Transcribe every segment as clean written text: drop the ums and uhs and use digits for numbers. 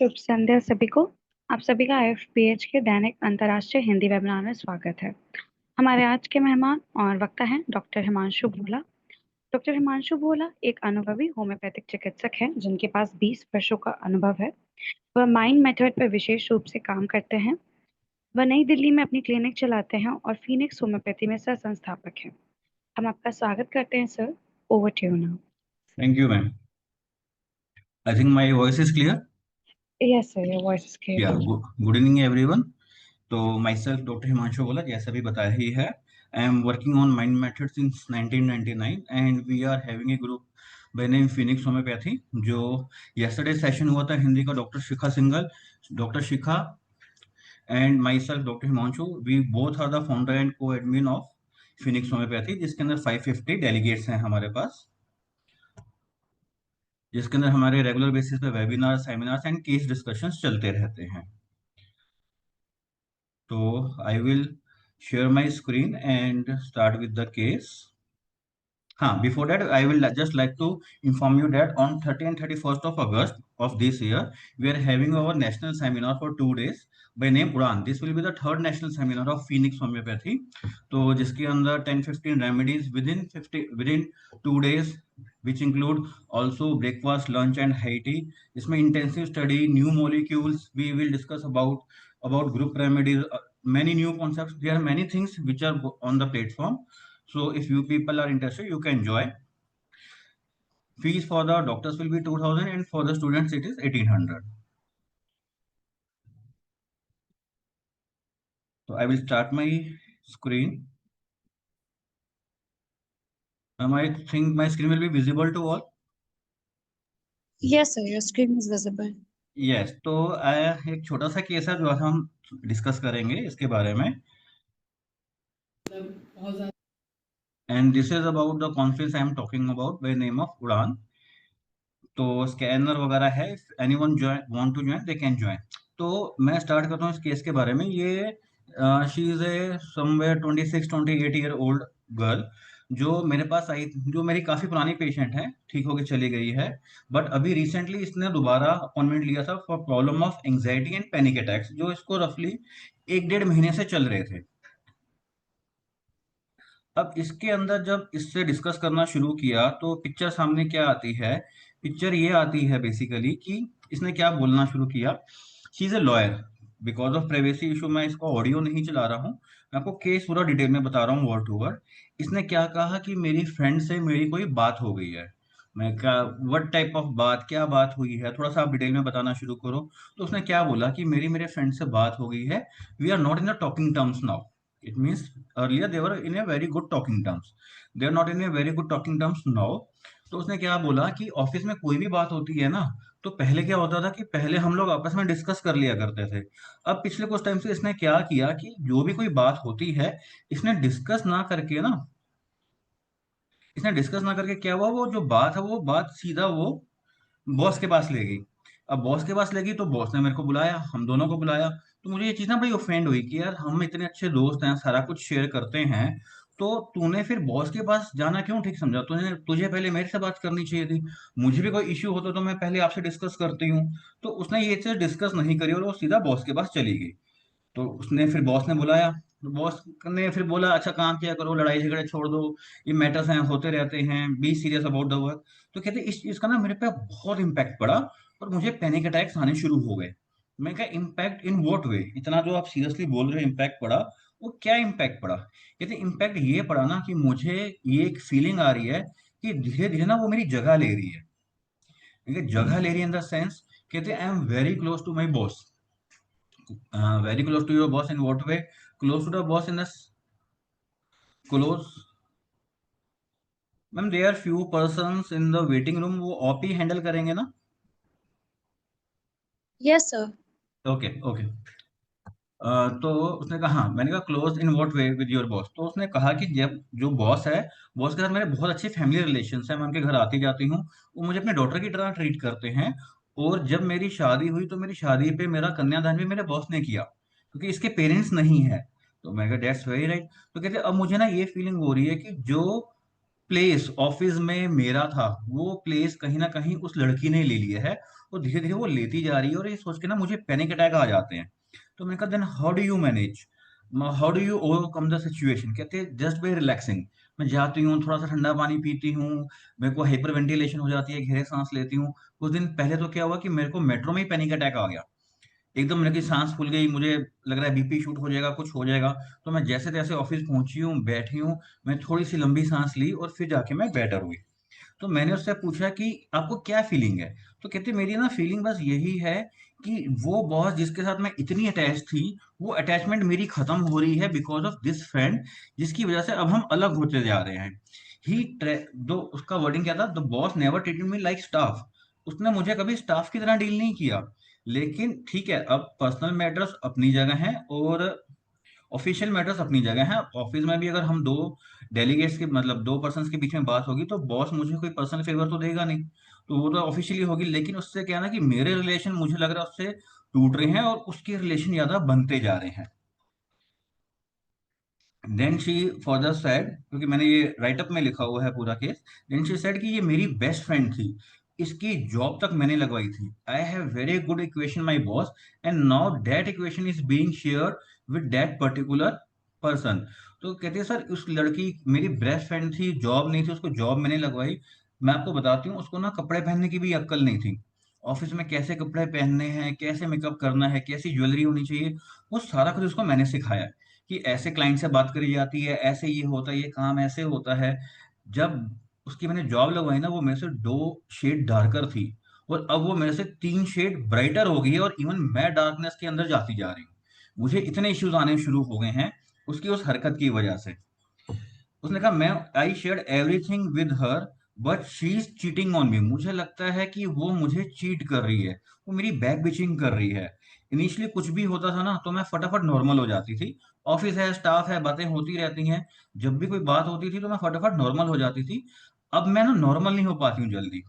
शुभ संध्या सभी को। आप सभी का IFPH के दैनिक अंतर्राष्ट्रीय हिंदी वेबिनार में स्वागत है। हमारे आज के मेहमान और वक्ता हैं डॉक्टर हिमांशु भोला। डॉक्टर हिमांशु भोला एक अनुभवी होम्योपैथिक चिकित्सक हैं जिनके पास 20 वर्षों का अनुभव है। वह माइंड मेथड पर विशेष रूप से काम करते हैं। वह नई दिल्ली में अपनी क्लिनिक चलाते हैं और फीनिक्स होम्योपैथी में सह संस्थापक हैं। हम आपका स्वागत करते हैं sir. Over to you now. Thank you, ma'am. I think my voice is clear. Yes sir, your voice is Yeah, clear. good evening, everyone. तो myself, Dr. Himanshu Bola, जैसा भी बताया ही है, I am working on mind method since 1999 and we are having a group by name Phoenix Homeopathy. जो yesterday session हुआ था हिंदी का doctor Shikha Singhal, doctor Shikha and myself, Dr. Himanshu, we both are the founder and co-admin of Phoenix Homeopathy, जिसके अंदर 550 delegates हैं हमारे पास, जिसके अंदर हमारे रेगुलर बेसिस पे webinar, seminars and case discussions चलते रहते हैं। तो I will share my screen and start with the case. हाँ, before that, I will just like to inform you that on 30 and 31st of August of this year, we are having our national seminar for 2 days by name Udan. This will be the third national seminar of Phoenix Homeopathy. तो जिसके अंदर 10-15 remedies within 2 days, which include also breakfast, lunch and high tea. इसमें intensive study, new molecules, we will discuss about group remedies, many new concepts. There are many things which are on the platform. So if you people are interested, you can join. Fees for the doctors will be 2000 and for the students it is 1800. So I will start my screen. I think my screen will be visible to all. Yes sir, your screen is visible. Yes. तो एक छोटा सा case है जो आज हम discuss करेंगे इसके बारे में। And this is about the conference I am talking about by name of Udan. तो स्कैनर वगैरह है, anyone want to join they can join. तो मैं स्टार्ट करता हूँ इस केस के बारे में। ये she is a somewhere 26-28 year old girl जो मेरे पास आई, जो मेरी काफी पुरानी पेशेंट है, ठीक होके चली गई है। बट अभी रिसेंटली इसने दोबारा अपॉइंटमेंट लिया था for problem of anxiety and panic attacks, जो इसको रफली 1-1.5 महीने से चल रहे थे। अब इसके अंदर जब इससे डिस्कस करना शुरू किया तो पिक्चर सामने क्या आती है? पिक्चर ये आती है बेसिकली कि इसने क्या बोलना शुरू किया। She is a lawyer. Because of privacy issue मैं इसको ऑडियो नहीं चला रहा हूँ, मैं आपको केस पूरा डिटेल में बता रहा हूँ वर्ड टू वर्ड। इसने क्या कहा कि मेरी फ्रेंड से मेरी कोई बात हो गई है। मैं क्या, व्हाट टाइप ऑफ बात, क्या बात हुई है, थोड़ा सा आप डिटेल में बताना शुरू करो। तो उसने क्या बोला कि मेरी मेरे फ्रेंड से बात हो गई है, we are not in the talking terms now. It means earlier they were in a very good talking terms. They are not in a very good talking terms now. तो उसने क्या बोला कि ऑफिस में कोई भी बात होती है ना, तो पहले क्या होता था कि पहले हम लोग आपस में डिस्कस कर लिया करते थे। अब पिछले कुछ टाइम से इसने क्या किया कि जो भी कोई बात होती है, इसने डिस्कस ना करके ना, इसने डिस्कस ना करके क्या हुआ, वो जो बात है वो बात सीधा वो बॉस के पास ले गई। अब बॉस के पास ले गई तो बॉस ने मेरे को बुलाया, हम दोनों को बुलाया। तो मुझे ये चीज ना बड़ी ऑफेंड हुई कि यार हम इतने अच्छे दोस्त हैं, सारा कुछ शेयर करते हैं, तो तूने फिर बॉस के पास जाना क्यों ठीक समझा? तुझे तुझे पहले मेरे से बात करनी चाहिए थी। मुझे भी कोई इश्यू होता तो मैं पहले आपसे डिस्कस करती हूँ। तो उसने ये चीज डिस्कस नहीं करी और वो सीधा बॉस के पास चली गई। तो उसने फिर बॉस ने बुलाया, तो बॉस ने फिर बोला अच्छा काम किया करो, लड़ाई झगड़े छोड़ दो, ये मैटर्स हैं होते रहते हैं, be serious about the work. तो कहते इस चीज का ना मेरे पे बहुत इम्पैक्ट पड़ा और मुझे पैनिक अटैक्स आने शुरू हो गए। मैं क्या, इम्पैक्ट इन व्हाट वे? इतना जो आप सीरियसली बोल रहे हो इम्पैक्ट पड़ा, वो क्या इम्पैक्ट पड़ा? कहते इम्पैक्ट ये पड़ा ना कि मुझे ये एक फीलिंग आ रही है कि धीरे धीरे ना वो मेरी जगह ले रही है। ठीक है, जगह ले रही है इन द सेंस, कहते I am very close to my boss. Very close to your boss in what way? Close to the boss in the close, ma'am there are few persons in the waiting room, वो आप ही handle करेंगे ना? Yes sir. Okay okay. तो उसने कहा हाँ, मैंने कहा close in what way with your boss. तो उसने कहा कि जब जो बॉस है, बॉस के साथ मेरे बहुत अच्छे फैमिली रिलेशन है, मैं उनके घर आती जाती हूँ, वो मुझे अपने डॉटर की तरह ट्रीट करते हैं। और जब मेरी शादी हुई तो मेरी शादी पे मेरा कन्यादान भी मेरे बॉस ने किया, क्योंकि इसके पेरेंट्स नहीं है। तो मैं कहा दैट्स वेरी राइट। तो कहते अब मुझे ना ये फीलिंग हो रही है कि जो प्लेस ऑफिस में मेरा था, वो प्लेस कहीं ना कहीं उस लड़की ने ले लिया है, और धीरे धीरे वो लेती जा रही है, और ये सोच के ना मुझे पैनिक अटैक आ जाते हैं। तो मैंने कहा then how do you manage, how do you overcome the situation? कहते हैं जस्ट बाय रिलैक्सिंग। मैं जाती हूँ, थोड़ा सा ठंडा पानी पीती हूँ, मेरे को हाइपर वेंटिलेशन हो जाती है, गहरे सांस लेती हूँ। कुछ दिन पहले तो क्या हुआ कि मेरे को मेट्रो में ही पैनिक अटैक आ गया, एकदम मेरी सांस फूल गई, मुझे लग रहा है बीपी शूट हो जाएगा, कुछ हो जाएगा। तो मैं जैसे तैसे ऑफिस पहुंची हूँ, बैठी हूँ, मैं थोड़ी सी लंबी सांस ली और फिर जाके मैं बेटर हुई। तो मैंने उससे पूछा कि आपको क्या फीलिंग है? तो कहती मेरी ना फीलिंग बस यही है कि वो बॉस जिसके साथ मैं इतनी अटैच थी, वो अटैचमेंट मेरी खत्म हो रही है बिकॉज ऑफ दिस फ्रेंड, जिसकी वजह से अब हम अलग होते जा रहे हैं। ही दो उसका वर्डिंग क्या था, the boss never treated me like staff. उसने मुझे कभी स्टाफ की तरह डील नहीं किया। लेकिन ठीक है, अब पर्सनल मैटर्स अपनी जगह हैं और ऑफिशियल मैटर्स अपनी जगह है। ऑफिस में भी अगर हम दो डेलीगेट्स के मतलब दो पर्सन के बीच में बात होगी, तो बॉस मुझे कोई पर्सनल फेवर तो देगा नहीं, तो वो तो ऑफिशियली होगी। लेकिन उससे क्या है ना कि मेरे रिलेशन मुझे लग रहा है उससे टूट रहे हैं, और उसके रिलेशन ज्यादा बनते जा रहे हैं। देन शी फर्दर सेड, क्योंकि मैंने ये राइटअप में लिखा हुआ है पूरा केस। देन शी सेड कि ये मेरी बेस्ट फ्रेंड थी, इसकी जॉब तक मैंने लगवाई थी। I have very good equation my boss, and now that equation is being shared with that particular person. तो कहती है सर उस लड़की मेरी बेस्ट फ्रेंड थी, जॉब नहीं थी, उसको जॉब मैंने लगवाई। मैं आपको बताती हूँ, उसको ना कपड़े पहनने की भी अक्ल नहीं थी। ऑफिस में कैसे कपड़े पहनने हैं, कैसे मेकअप करना है, कैसी ज्वेलरी होनी चाहिए, वो सारा कुछ उसको मैंने सिखाया है। कि ऐसे क्लाइंट से बात करी जाती है, ऐसे ये होता है, ये काम ऐसे होता है। जब उसकी मैंने जॉब लगवाई ना, वो मेरे से 2 शेड डार्कर थी, और अब वो मेरे से 3 शेड ब्राइटर हो गई है, और इवन मैं डार्कनेस के अंदर जाती जा रही हूँ। मुझे इतने इश्यूज आने शुरू हो गए हैं उसकी उस हरकत की वजह से। उसने कहा मैं I share everything with her, but she is cheating on me. मुझे लगता है कि वो मुझे चीट कर रही है, वो मेरी बैक बिचिंग कर रही है। इनिशियली कुछ भी होता था ना तो मैं फटाफट नॉर्मल हो जाती थी। ऑफिस है, स्टाफ है, बातें होती रहती हैं, जब भी कोई बात होती थी तो मैं फटाफट नॉर्मल हो जाती थी। अब मैं ना नॉर्मल नहीं हो पाती हूँ जल्दी।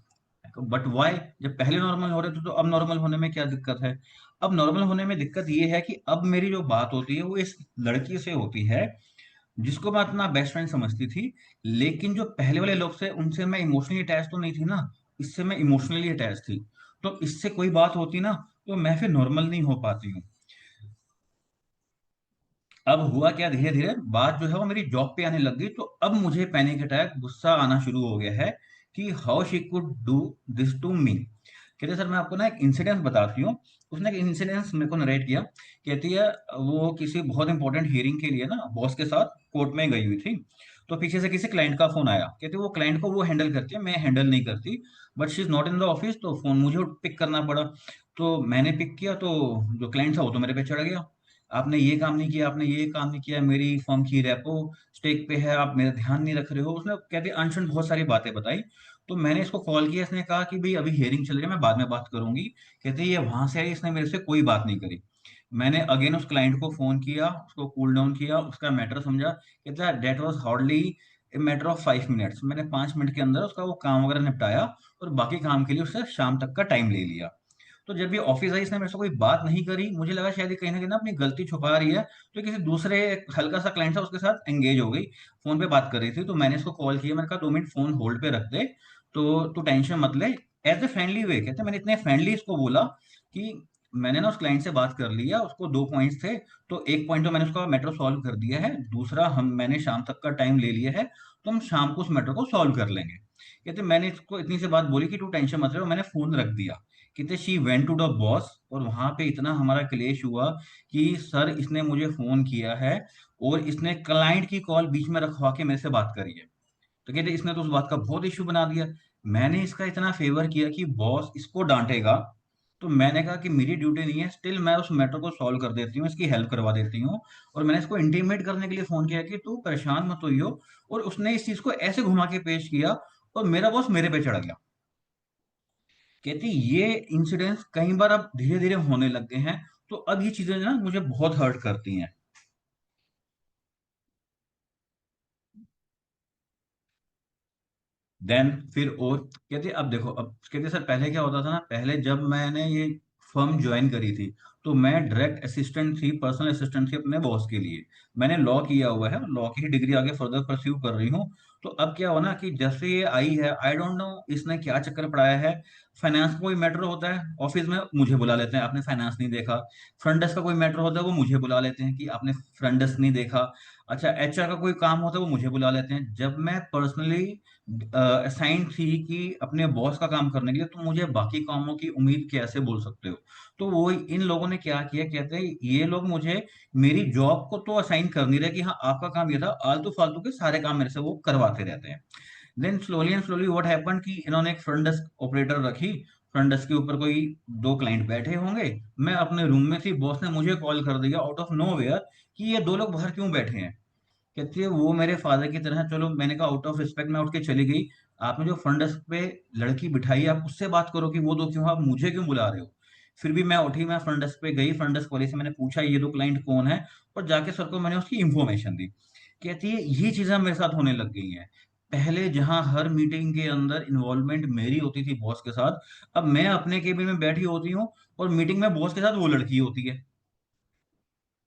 But why? जब पहले नॉर्मल हो रहे थे तो अब नॉर्मल होने में क्या दिक्कत है? अब नॉर्मल होने में दिक्कत ये है कि अब मेरी जो बात होती है वो इस लड़की से होती है, जिसको मैं अपना बेस्ट फ्रेंड समझती थी। लेकिन जो पहले वाले लोग थे उनसे मैं इमोशनली अटैच तो नहीं थी ना, इससे मैं इमोशनली अटैच थी। तो इससे कोई बात होती ना तो मैं फिर नॉर्मल नहीं हो पाती हूँ। अब हुआ क्या, धीरे धीरे बात जो है वो मेरी जॉब पे आने लग गई, तो अब मुझे पैनिक अटैक, गुस्सा आना शुरू हो गया है कि how she could do this to me. कहते सर मैं आपको ना एक इंसिडेंस बताती हूँ। उसने एक इंसिडेंस मेरे को नरेट किया। कहती है वो किसी बहुत इंपॉर्टेंट हियरिंग के लिए ना बॉस के साथ कोर्ट में गई हुई थी। तो पीछे से किसी क्लाइंट का फोन आया। कहते वो क्लाइंट को वो हैंडल करती है, मैं हैंडल नहीं करती, but she is not in the office, तो फोन मुझे पिक करना पड़ा। तो मैंने पिक किया, तो जो क्लाइंट था वो तो मेरे पे चढ़ गया। आपने ये काम नहीं किया, आपने ये काम नहीं किया, मेरी फर्म की रेपो स्टेक पे है, आप मेरा ध्यान नहीं रख रहे हो। उसने कहते अनशन बहुत सारी बातें बताई। तो मैंने इसको कॉल किया, इसने कहा कि भाई अभी हियरिंग चल रही है, मैं बाद में बात करूंगी। कहते ये वहां से आई, इसने मेरे से कोई बात नहीं करी। मैंने अगेन उस क्लाइंट को फोन किया, उसको कूल डाउन किया, उसका मैटर समझा। कहता that was hardly a matter of 5 minutes. मैंने 5 मिनट के अंदर उसका वो काम वगैरह निपटाया, और बाकी काम के लिए उससे शाम तक का टाइम ले लिया। तो जब ये ऑफिस आई, इसने मेरे से कोई बात नहीं करी, मुझे लगा शायद ये कहीं ना कहीं ना अपनी गलती छुपा रही है। तो किसी दूसरे हल्का सा क्लाइंट था उसके साथ एंगेज हो गई, फोन पे बात कर रही थी। तो मैंने इसको कॉल किया, मैंने कहा 2 मिनट फोन होल्ड पे रख दे, तो तू टेंशन मत ले। एज ए फ्रेंडली वे, कहते मैंने इतने फ्रेंडली इसको बोला कि मैंने ना उस क्लाइंट से बात कर लिया, उसको 2 पॉइंट्स थे, तो एक पॉइंट तो मैंने उसका मैटर सॉल्व कर दिया है, दूसरा हम मैंने शाम तक का टाइम ले लिया है, तो हम शाम को उस मैटर को सॉल्व कर लेंगे। कहते मैंने इसको इतनी सी बात बोली कि तू टेंशन मत ले, और मैंने फोन रख दिया। कहते she went to the boss, और वहां पे इतना हमारा क्लेश हुआ कि सर इसने मुझे फोन किया है, और इसने क्लाइंट की कॉल बीच में रखवा के मेरे से बात करी है। तो कहते इसने तो उस बात का बहुत इश्यू बना दिया। मैंने इसका इतना फेवर किया कि बॉस इसको डांटेगा, तो मैंने कहा कि मेरी ड्यूटी नहीं है, स्टिल मैं उस मैटर को सॉल्व कर देती हूँ, इसकी हेल्प करवा देती हूँ। और मैंने इसको इंटीमेट करने के लिए फोन किया कि तू परेशान मत होइयो। और उसने इस चीज को ऐसे घुमा के पेश किया, और मेरा बॉस मेरे पे चढ़ गया। कहती ये इंसिडेंट्स कई बार अब धीरे धीरे होने लग गए हैं, तो अब ये चीजें ना मुझे बहुत हर्ट करती हैं। देन फिर और कहते अब देखो, अब कहते सर पहले क्या होता था ना, पहले जब मैंने ये फर्म ज्वाइन करी थी, तो मैं डायरेक्ट असिस्टेंट थी, पर्सनल असिस्टेंट थी अपने बॉस के लिए। मैंने लॉ किया हुआ है, लॉ की ही डिग्री आगे फर्दर परस्यू कर रही हूँ। तो अब क्या हुआ ना कि जैसे ये आई है, आई डोंट नो इसने क्या चक्कर पड़ाया है। फाइनेंस का कोई मैटर होता है ऑफिस में, मुझे बुला लेते हैं, आपने फाइनेंस नहीं देखा। फ्रंट डेस्क का कोई मैटर होता है, वो मुझे बुला लेते हैं कि आपने फ्रंट डेस्क नहीं देखा। अच्छा, एचआर का कोई काम होता है, वो मुझे बुला लेते हैं। जब मैं पर्सनली असाइन थी कि अपने बॉस का काम करने के लिए, तो मुझे बाकी कामों की उम्मीद कैसे बोल सकते हो। तो वो इन लोगों ने क्या किया, कहते हैं ये लोग मुझे मेरी जॉब को तो असाइन कर नहीं रहे कि हाँ आपका काम ये था, आलतू फालतू के सारे काम मेरे से वो करवाते रहते हैं। Then slowly and slowly what happen कि इन्होंने एक फ्रंट डेस्क ऑपरेटर रखी। फ्रंट डेस्क के ऊपर कोई दो क्लाइंट बैठे होंगे, मैं अपने रूम में थी, बॉस ने मुझे कॉल कर दिया आउट ऑफ नो वेयर कि ये दो लोग बाहर क्यों बैठे हैं। कहती है वो मेरे फादर की तरह हैं। चलो, मैंने कहा आउट ऑफ रिस्पेक्ट मैं उठ के चली गई। आपने जो फ्रंट डेस्क पे लड़की बिठाई है, आप उससे बात करो कि वो दो क्यों, आप मुझे क्यों बुला रहे हो। फिर भी मैं उठी, मैं फ्रंट डेस्क पे गई, फ्रंट डेस्क वाले से मैंने पूछा ये दो क्लाइंट कौन है, और जाके सर को मैंने उसकी इंफॉर्मेशन दी। कहती है ये चीजें मेरे साथ होने लग गई हैं। पहले जहां हर मीटिंग के अंदर इन्वॉल्वमेंट मेरी होती थी बॉस के साथ, अब मैं अपने केबिन में बैठी होती हूँ और मीटिंग में बॉस के साथ वो लड़की होती है।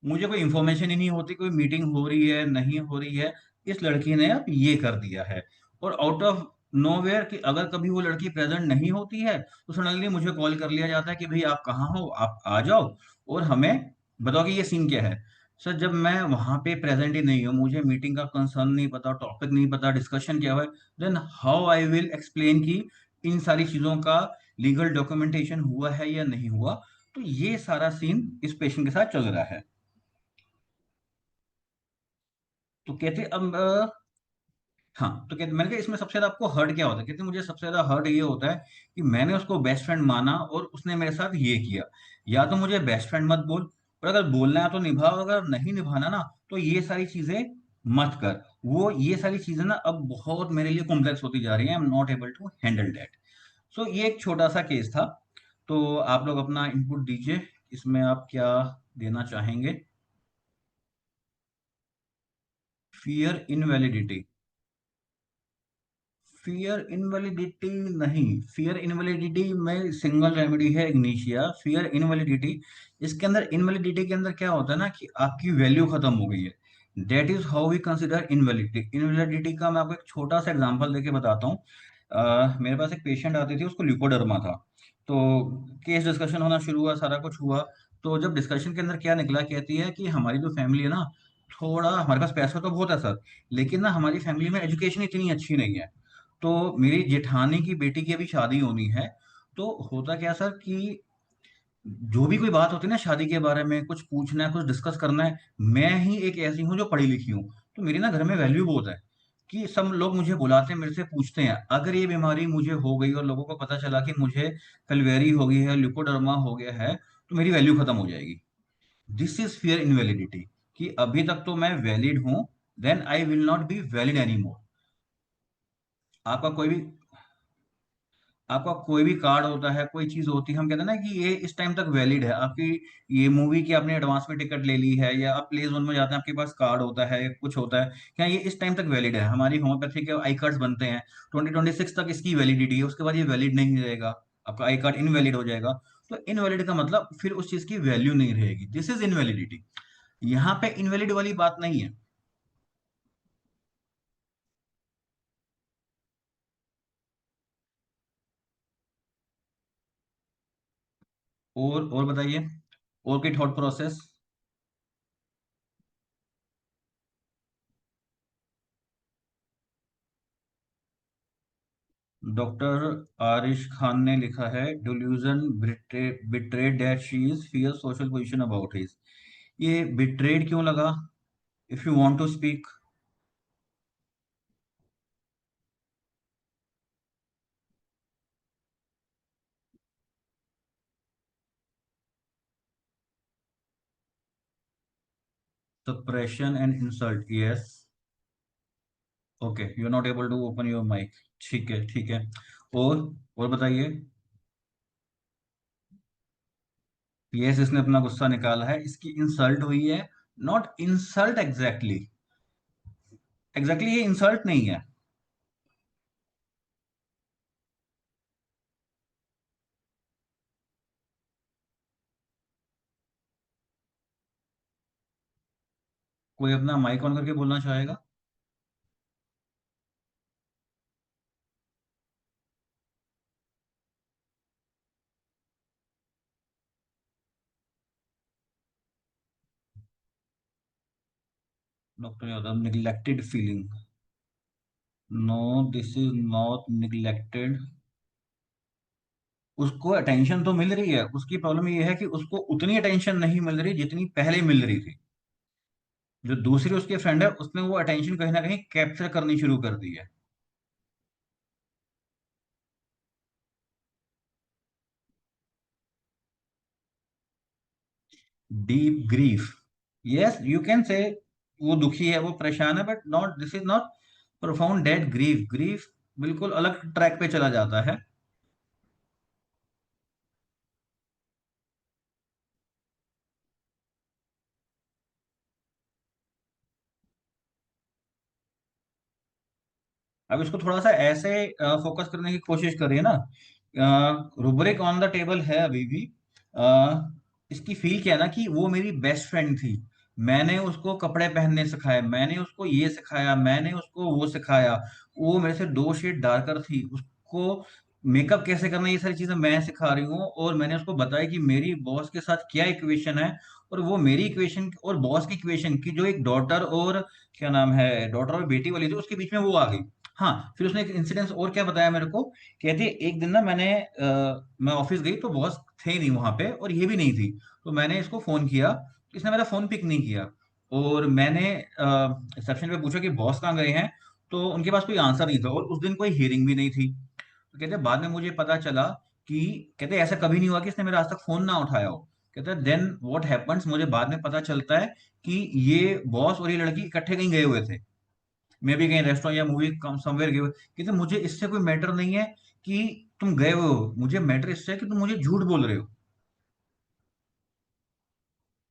मुझे कोई इंफॉर्मेशन ही नहीं होती कोई मीटिंग हो रही है नहीं हो रही है। इस लड़की ने अब ये कर दिया है। और आउट ऑफ नोवेयर कि अगर कभी वो लड़की प्रेजेंट नहीं होती है, तो सडनली मुझे कॉल कर लिया जाता है कि भाई आप कहाँ हो, आप आ जाओ और हमें बताओ कि ये सीन क्या है। सर, जब मैं वहां पे प्रेजेंट ही नहीं हूँ, मुझे मीटिंग का कंसर्न नहीं पता, टॉपिक नहीं पता, डिस्कशन क्या हुआ है, then how I will explain कि इन सारी चीजों का लीगल डॉक्यूमेंटेशन हुआ है या नहीं हुआ। तो ये सारा सीन इस पेशेंट के साथ चल रहा है। तो कहते अब हाँ, तो कहते मैंने कहा इसमें सबसे ज्यादा आपको हर्ट क्या होता है। कहते मुझे सबसे ज्यादा हर्ट ये होता है कि मैंने उसको बेस्ट फ्रेंड माना और उसने मेरे साथ ये किया। या तो मुझे बेस्ट फ्रेंड मत बोल, पर अगर बोलना है तो निभाओ, अगर नहीं निभाना ना तो ये सारी चीजें मत कर। वो ये सारी चीजें ना अब बहुत मेरे लिए कॉम्प्लेक्स होती जा रही है, I am not able to handle that. So ये एक छोटा सा केस था। तो आप लोग अपना इनपुट दीजिए, इसमें आप क्या देना चाहेंगे। फियर इनवैलिडिटी। फियर इनवैलिडिटी नहीं, फियर इनवैलिडिटी में सिंगल रेमेडी है इग्निशिया। फियर इनवैलिडिटी, इसके अंदर इनवैलिडिटी के अंदर क्या होता है ना कि आपकी वैल्यू खत्म हो गई है। That is how we consider invalidity. Invalidity का मैं आपको एक छोटा सा एग्जांपल देके बताता हूँ। मेरे पास एक पेशेंट आती थी, उसको ल्यूकोडर्मा था। तो केस डिस्कशन होना शुरू हुआ, सारा कुछ हुआ। तो जब डिस्कशन के अंदर क्या निकला, कहती है कि हमारी जो फैमिली है ना, थोड़ा हमारे पास पैसा तो बहुत है सर, लेकिन ना हमारी फैमिली में एजुकेशन इतनी अच्छी नहीं है। तो मेरी जेठानी की बेटी की अभी शादी होनी है। तो होता क्या सर कि जो भी कोई बात होती है ना शादी के बारे में, कुछ पूछना है, कुछ डिस्कस करना है, मैं ही एक ऐसी हूँ जो पढ़ी लिखी हूँ। तो मेरी ना घर में वैल्यू बहुत है कि सब लोग मुझे बुलाते हैं, मेरे से पूछते हैं। अगर ये बीमारी मुझे हो गई और लोगों को पता चला कि मुझे कलवेरी हो गई है, ल्यूकोडर्मा हो गया है, तो मेरी वैल्यू खत्म हो जाएगी। दिस इज फियर इनवैलिडिटी, कि अभी तक तो मैं वैलिड हूं, then I will not be valid any more. आपका कोई भी आपका कोई भी कार्ड होता है, कोई चीज होती है, हम कहते हैं ना कि ये इस टाइम तक वैलिड है आपकी। ये मूवी की आपने एडवांस में टिकट ले ली है, या आप प्ले जोन में जाते हैं, आपके पास कार्ड होता है, कुछ होता है, क्या ये इस टाइम तक वैलिड है। हमारी होम्योपैथी के आई कार्ड्स बनते हैं, 2026 तक इसकी वैलिडिटी है, उसके बाद ये वैलिड नहीं रहेगा, आपका आई कार्ड इनवैलिड हो जाएगा। तो इनवैलिड का मतलब फिर उस चीज की वैल्यू नहीं रहेगी, दिस इज इनवैलिडिटी। यहाँ पे इनवैलिड वाली बात नहीं है। और बताइए, और कोई thought process. Doctor Arish Khan ने लिखा है delusion betrayed that she is fear social position about his. ये बिट्रेड क्यों लगा, if you want to speak. Suppression and insult, yes. Okay, you are not able to open your mic. ठीक है, ठीक है। और बताइए। यस, इसने अपना गुस्सा निकाला है, इसकी इंसल्ट हुई है। नॉट इंसल्ट एग्जैक्टली, एग्जैक्टली ये इंसल्ट नहीं है। कोई अपना माइक ऑन करके बोलना चाहेगा। Doctor Yadav, neglected feeling. No, this is not neglected. उसको अटेंशन तो मिल रही है, उसकी प्रॉब्लम ये है कि उसको उतनी अटेंशन नहीं मिल रही जितनी पहले मिल रही थी। जो दूसरी उसके फ्रेंड है, उसने वो अटेंशन कहीं ना कहीं कैप्चर करनी शुरू कर दी है। Deep grief, yes you can say. वो दुखी है, वो परेशान है, but not, this is not profound dead grief. Grief बिल्कुल अलग ट्रैक पे चला जाता है। अब इसको थोड़ा सा ऐसे फोकस करने की कोशिश करिए ना। रुब्रिक ऑन द टेबल है अभी भी। अ, इसकी फील क्या है ना कि वो मेरी बेस्ट फ्रेंड थी। मैंने उसको कपड़े पहनने सिखाए, मैंने उसको ये सिखाया, मैंने उसको वो सिखाया। वो मेरे से 2 शेड डार्कर थी, उसको मेकअप कैसे करना ये सारी चीजें मैं सिखा रही हूँ। और मैंने उसको बताया कि मेरी बॉस के साथ क्या इक्वेशन है, और वो मेरी इक्वेशन और बॉस की इक्वेशन की जो एक डॉटर और क्या नाम है, डॉटर और बेटी वाली थी, उसके बीच में वो आ गई। हाँ, फिर उसने एक इंसिडेंस और क्या बताया मेरे को। कहती है एक दिन ना मैं ऑफिस गई तो बॉस थे नहीं वहां पे और ये भी नहीं थी। तो मैंने इसको फोन किया, इसने मेरा फोन पिक नहीं किया। और मैंने रिसेप्शन पे पूछा कि बॉस कहाँ गए हैं, तो उनके पास कोई आंसर नहीं था, और उस दिन कोई हियरिंग भी नहीं थी। तो कहते बाद में मुझे पता चला कि, कहते ऐसा कभी नहीं हुआ कि इसने मेरा आज तक फोन ना उठाया हो। कहते देन व्हाट हैपेंस, मुझे बाद में पता चलता है कि ये बॉस और ये लड़की इकट्ठे कहीं गए हुए थे। मे भी कहीं रेस्टोरेंट या मूवी कम समवेयर गए हुए। कहते मुझे इससे कोई मैटर नहीं है कि तुम गए हुए हो, मुझे मैटर इससे है कि तुम मुझे झूठ बोल रहे हो।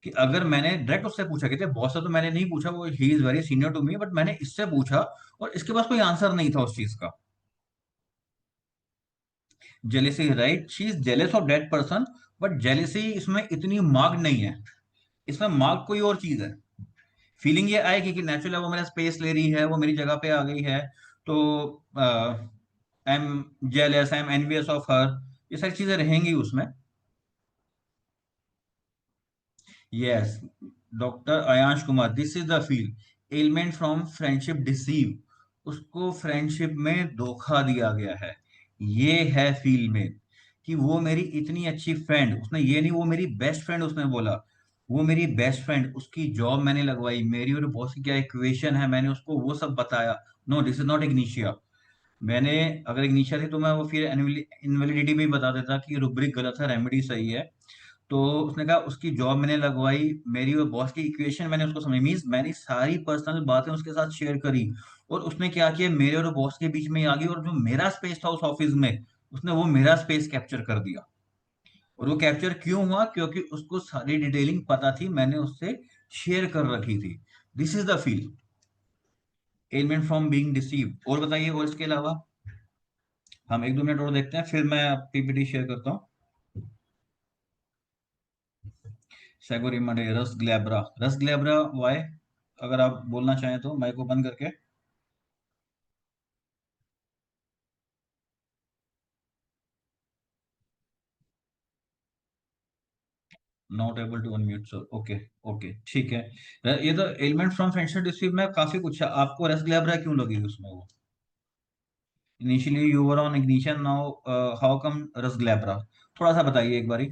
कि अगर मैंने डायरेक्ट उससे पूछा, कहते बॉस से तो मैंने नहीं पूछा, वो he is very senior to me, but मैंने इससे पूछा और इसके पास कोई आंसर नहीं था उस चीज का। Jealousy, right, she is jealous of that person. But jealousy इसमें इतनी मार्ग नहीं है, इसमें मार्ग कोई और चीज है। फीलिंग ये आएगी कि नेचुरल है, वो मेरा स्पेस ले रही है, वो मेरी जगह पे आ गई है। तो I am jealous, I am envious of her, ये सारी चीजें रहेंगी उसमें। Yes, doctor Ayansh Kumar, this is the feel element from friendship deceive. उसको फ्रेंडशिप में धोखा दिया गया है। ये है फील में कि वो मेरी इतनी अच्छी फ्रेंड, उसने ये नहीं, वो मेरी बेस्ट फ्रेंड उसने बोला। वो मेरी बेस्ट फ्रेंड, उसकी जॉब मैंने लगवाई, मेरी और बॉस की क्या इक्वेशन है मैंने उसको वो सब बताया। No, this is not Ignatia. मैंने, अगर इग्निशिया थी तो मैं वो फिर इनवैलिडिटी भी बता देता कि रुब्रिक गलत है, रेमेडी सही है। तो उसने कहा उसकी जॉब मैंने लगवाई, मेरी और बॉस की इक्वेशन मैंने उसको समझ, मीन्स मैंने सारी पर्सनल बातें उसके साथ शेयर करी। और उसने क्या किया, मेरे और बॉस के बीच में आ गई, और जो मेरा स्पेस था उस ऑफिस में, उसने वो मेरा स्पेस कैप्चर कर दिया। और वो कैप्चर क्यों हुआ, क्योंकि उसको सारी डिटेलिंग पता थी, मैंने उससे शेयर कर रखी थी। This is the feel element from being deceive. और बताइए, और इसके अलावा हम 1-2 मिनट और देखते हैं, फिर मैं पीपीटी शेयर करता हूँ। सेगोरिमडे, रस ग्लैब्रा, रस ग्लैब्रा वाई, अगर आप बोलना चाहें तो माइक को बंद करके। Not able to unmute sir, okay. Okay, ठीक है। ये तो एलिमेंट फ्रॉम फ्रेंडशिप डिस्ट्रीब्यूट में काफी कुछ है, आपको रस ग्लैब्रा क्यों लगी उसमें वो। Initially you were on ignition, now how come Rhus glabra, थोड़ा सा बताइए एक बारी।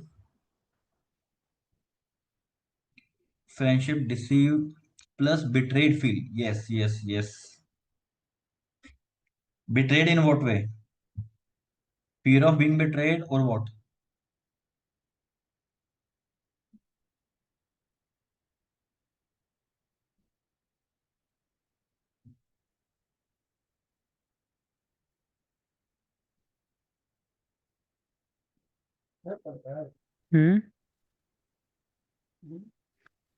Friendship deceive plus betrayed feel, yes yes yes. Betrayed in what way, fear of being betrayed और what. Hmm.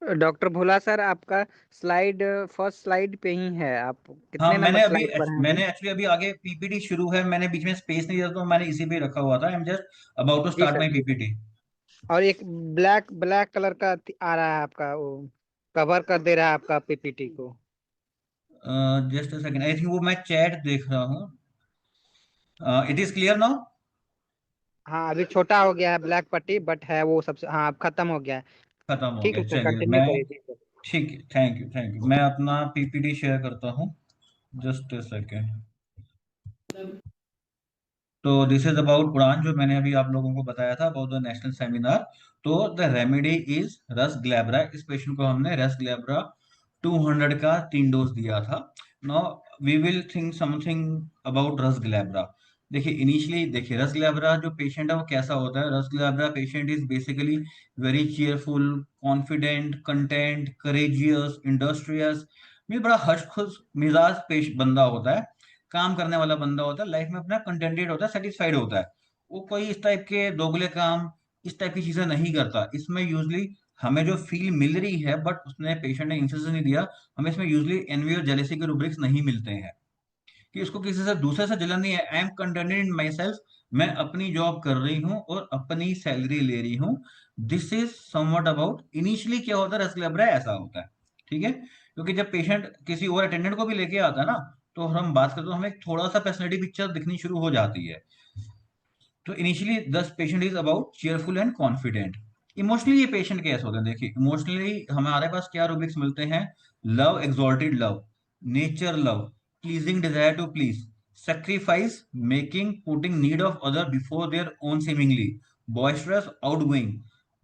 Doctor Bhola sir, आपका स्लाइड फर्स्ट स्लाइड पे ही है। आप हाँ, कितने नंबर स्लाइड पर हैं अभी? मैंने एक्चुअली अभी आगे पीपीटी शुरू है, मैंने बीच में स्पेस नहीं दिया तो मैंने इसी पे रखा हुआ था। I am just about to जी स्टार्ट सर, माय जी सर। पीपीटी। और एक ब्लैक ब्लैक कलर का आ रहा है आपका, वो कवर कर दे रहा है आपका पीपीटी को। Just a second, I think वो मैं चैट देख रहा हूँ। It is clear now. हाँ, अभी छोटा हो गया है ब्लैक पट्टी, बट है वो सबसे, हाँ अब खत्म हो गया है। खत्म हो ठीक गया, है सर, चलिए कंटिन्यू मैं करिए जी सर। ठीक है, थैंक यू। मैं अपना पीपीटी शेयर करता हूँ, जस्ट अ सेकेंड। तो दिस इज अबाउट उड़ान, जो मैंने अभी आप लोगों को बताया था अबाउट द नेशनल सेमिनार। तो द रेमेडी इज रस ग्लैब्रा। इस पेशेंट को हमने रस ग्लैब्रा 200 का 3 डोज दिया था। Now we will think something about Rhus glabra. देखिए इनिशियली, देखिए रस ग्लैब्रा जो पेशेंट है वो कैसा होता है। रस glabra patient is basically very cheerful, confident, content, courageous, industrious. ये बड़ा हश खुश मिजाज पेश बंदा होता है, काम करने वाला बंदा होता है, लाइफ में अपना कंटेंटेड होता है, सेटिस्फाइड होता है। वो कोई इस टाइप के दोगले काम, इस टाइप की चीजें नहीं करता। इसमें यूजली हमें जो फील मिल रही है, बट उसने पेशेंट ने इंसिस्ट नहीं दिया, हमें इसमें यूजली एनवी और जेलेसी के रूब्रिक्स नहीं मिलते हैं कि उसको किसी से दूसरे से जलन नहीं है। I M contented in my self, मैं अपनी जॉब कर रही हूँ और अपनी सैलरी ले रही हूँ। This is somewhat about initially क्या होता है, रसग्लैब्रा ऐसा होता है। ठीक है, क्योंकि जब पेशेंट किसी और अटेंडेंट को भी लेके आता है ना, तो हम बात करते तो हमें थोड़ा सा पर्सनैलिटी पिक्चर दिखनी शुरू हो जाती है। तो इनिशियली दस patient is about cheerful and confident. Emotionally ये पेशेंट कैसे होते हैं, देखिए इमोशनली हमारे पास क्या रूब्रिक्स मिलते हैं। Love, exalted love, nature love, pleasing, desire to please, sacrifice, making, putting need of other before their own seemingly, boisterous, outgoing,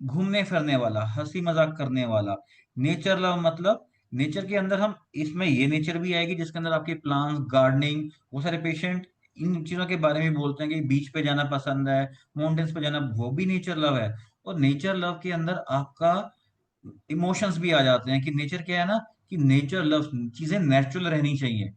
घूमने फिरने वाला, हंसी मजाक करने वाला। नेचर लव मतलब नेचर के अंदर हम इसमें ये नेचर भी आएगी जिसके अंदर आपके प्लांट्स, गार्डनिंग, वो सारे पेशेंट इन चीजों के बारे में बोलते हैं कि बीच पे जाना पसंद है, माउंटेन्स पे जाना, वो भी नेचर लव है। और नेचर लव के अंदर आपका इमोशंस भी आ जाते हैं कि नेचर क्या है ना, कि नेचर लव, चीजें नेचुरल रहनी चाहिए।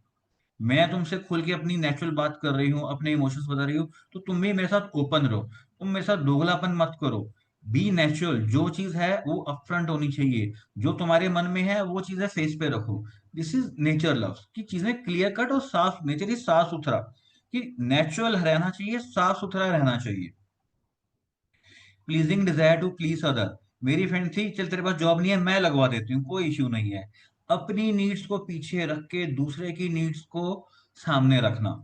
मैं तुमसे खुल के अपनी नेचुरल बात कर रही हूँ, अपने इमोशंस बता रही हूँ, तो तुम भी मेरे साथ ओपन रहो, तुम मेरे साथ दोगलापन मत करो। बी नेचुरल, जो चीज है वो अपफ्रंट होनी चाहिए, जो तुम्हारे मन में है वो चीजें फेस पे रखो। दिस इज नेचर लव, कि चीजें क्लियर कट और साफ, नेचर इज साफ सुथरा, कि नेचुरल रहना चाहिए, साफ सुथरा रहना चाहिए। Pleasing, desire to please other, मेरी फ्रेंड थी, चल तेरे पास जॉब नहीं है मैं लगवा देती हूँ, कोई इश्यू नहीं है। अपनी नीड्स को पीछे रख के दूसरे की नीड्स को सामने रखना।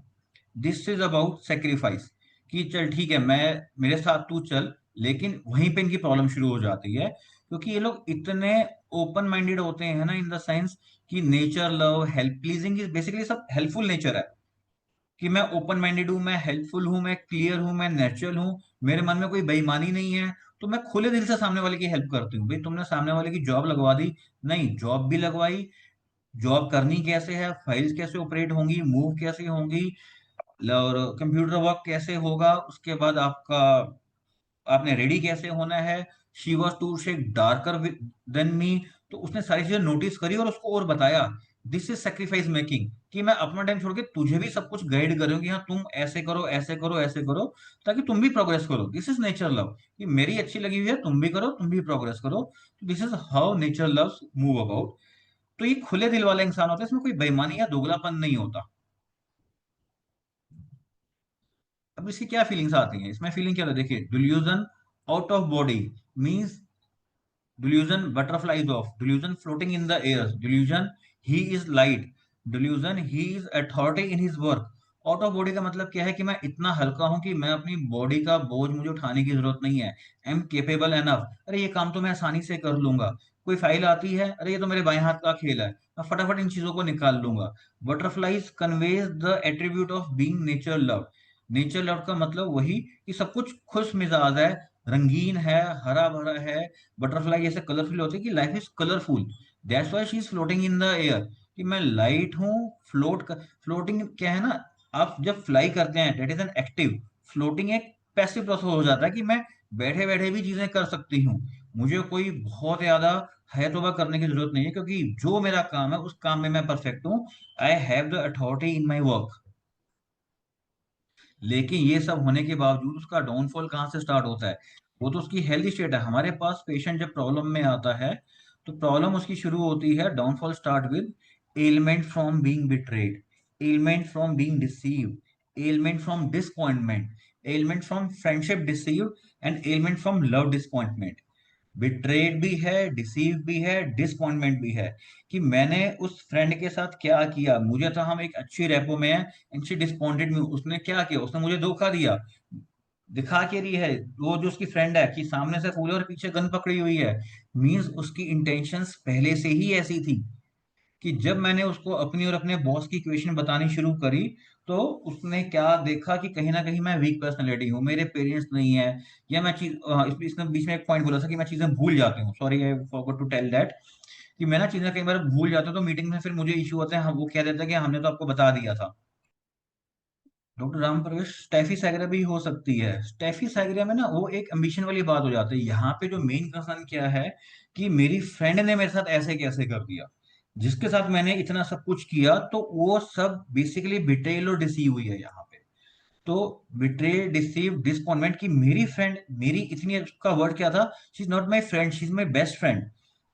दिस इज अबाउट सेक्रीफाइस, कि चल ठीक है, मैं, मेरे साथ तू चल। लेकिन वहीं पे इनकी प्रॉब्लम शुरू हो जाती है, क्योंकि ये लोग इतने ओपन माइंडेड होते हैं ना, इन द सेंस कि nature love, help, pleasing is basically सब हेल्पफुल नेचर है, कि मैं ओपन माइंडेड हूँ, मैं हेल्पफुल हूँ, मैं क्लियर हूँ, मैं नेचुरल हूँ, मेरे मन में कोई बेईमानी नहीं है। तो मैं खुले दिल से सामने वाले की हेल्प करती हूँ। भाई तुमने सामने वाले की जॉब लगवा दी, नहीं जॉब भी लगवाई, जॉब करनी कैसे है, फाइल्स कैसे ऑपरेट होंगी, मूव कैसे होंगी, और कंप्यूटर वर्क कैसे होगा, उसके बाद आपका, आपने रेडी कैसे होना है। She was two shake darker than me, तो उसने सारी चीजें नोटिस करी और उसको और बताया। दिस इज सेक्रीफाइस मेकिंग, कि मैं अपना टाइम छोड़ के तुझे भी सब कुछ गाइड कर रही हूँ कि हाँ तुम ऐसे करो, ऐसे करो, ऐसे करो, ताकि तुम भी प्रोग्रेस करो। दिस इज नेचर लव, कि मेरी अच्छी लगी हुई है, तुम भी करो, तुम भी प्रोग्रेस करो। This is how nature loves move about. तो ये खुले दिल वाला इंसान होता है, इसमें कोई बेईमानी या दोगलापन नहीं होता। अब इसकी क्या फीलिंग्स आती हैं, इसमें फीलिंग क्या होता है, देखिए delusion, out of body means delusion, butterflies off, delusion, floating in the air, delusion, he is light, delusion, he is authority in his work। Out of body का मतलब क्या है, कि मैं इतना हल्का हूं कि मैं अपनी बॉडी का बोझ मुझे उठाने की जरूरत नहीं है। आई एम केपेबल एनफ, अरे ये काम तो मैं आसानी से कर लूंगा। कोई फाइल आती है, अरे ये तो मेरे बाएं हाथ का खेल है, मैं फटाफट इन चीजों को निकाल लूंगा। Butterflies conveys the attribute of being nature love. Nature love का मतलब वही कि सब कुछ खुश मिजाज है, रंगीन है, हरा भरा है। बटरफ्लाई ऐसे कलरफुल होती है कि life is colourful, that's why she is floating in the air, कि मैं लाइट हूँ, फ्लोटिंग क्या है ना, आप जब फ्लाई करते हैं that is an active, floating एक पैसिव प्रोसेस हो जाता है, कि मैं बैठे बैठे भी चीजें कर सकती हूँ। मुझे कोई बहुत ज्यादा है तोबा करने की जरूरत नहीं है, क्योंकि जो मेरा काम है उस काम में मैं परफेक्ट हूँ। I have the authority in my work. लेकिन ये सब होने के बावजूद उसका डाउनफॉल कहाँ से स्टार्ट होता है, वो तो उसकी हेल्थ स्टेट है। हमारे पास पेशेंट जब प्रॉब्लम में आता है, तो प्रॉब्लम उसकी शुरू होती है, downfall start with element from being betrayed, element from being deceived, element from disappointment, element from friendship deceived, and element from love disappointment. Betrayed भी है, डिसीव भी है, डिसअपॉइंटमेंट भी है, कि मैंने उस फ्रेंड के साथ क्या किया, मुझे था हम एक अच्छी रेपो में है, एंड शी डिसअपॉइंटेड मी, उसने क्या किया, उसने मुझे धोखा दिया। दिखा के रही है, वो जो उसकी फ्रेंड है कि सामने से फूल है और पीछे गन पकड़ी हुई है, मीन्स उसकी इंटेंशंस पहले से ही ऐसी थी कि जब मैंने उसको अपनी और अपने बॉस की इक्वेशन बतानी शुरू करी, तो उसने क्या देखा कि कहीं ना कहीं मैं वीक पर्सनैलिटी हूँ, मेरे पेरेंट्स नहीं है, या मैं इसने बीच में एक पॉइंट बोला था कि मैं चीजें भूल जाती हूँ, sorry I forgot to tell that, कि मैं ना चीजें कई बार भूल जाता हूँ, तो मीटिंग में फिर मुझे इश्यू होता है, वो कह देता है कि हमने तो आपको बता दिया था। डॉक्टर राम प्रवेश, स्टैफी साइग्रा भी हो सकती है। स्टैफी साइग्रा में ना वो एक एम्बिशन वाली बात हो जाती है। यहाँ पे जो मेन कंसर्न क्या है कि मेरी फ्रेंड ने मेरे साथ ऐसे कैसे कर दिया, जिसके साथ मैंने इतना सब कुछ किया, तो वो सब बेसिकली बिट्रेयल और डिसीव हुई है यहाँ पे। तो बिट्रे, डिसीव, डिसअपॉइंटमेंट कि मेरी फ्रेंड, मेरी इतनी, उसका वर्ड क्या था, she is not my friend, she is my best friend.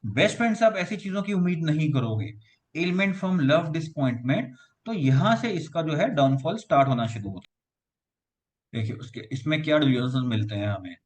Best friend से आप ऐसी चीजों की उम्मीद नहीं करोगे। Element from love, disappointment. तो यहां से इसका जो है डाउनफॉल स्टार्ट होना शुरू होता है। देखिए उसके इसमें क्या डिल्यूजन मिलते हैं हमें।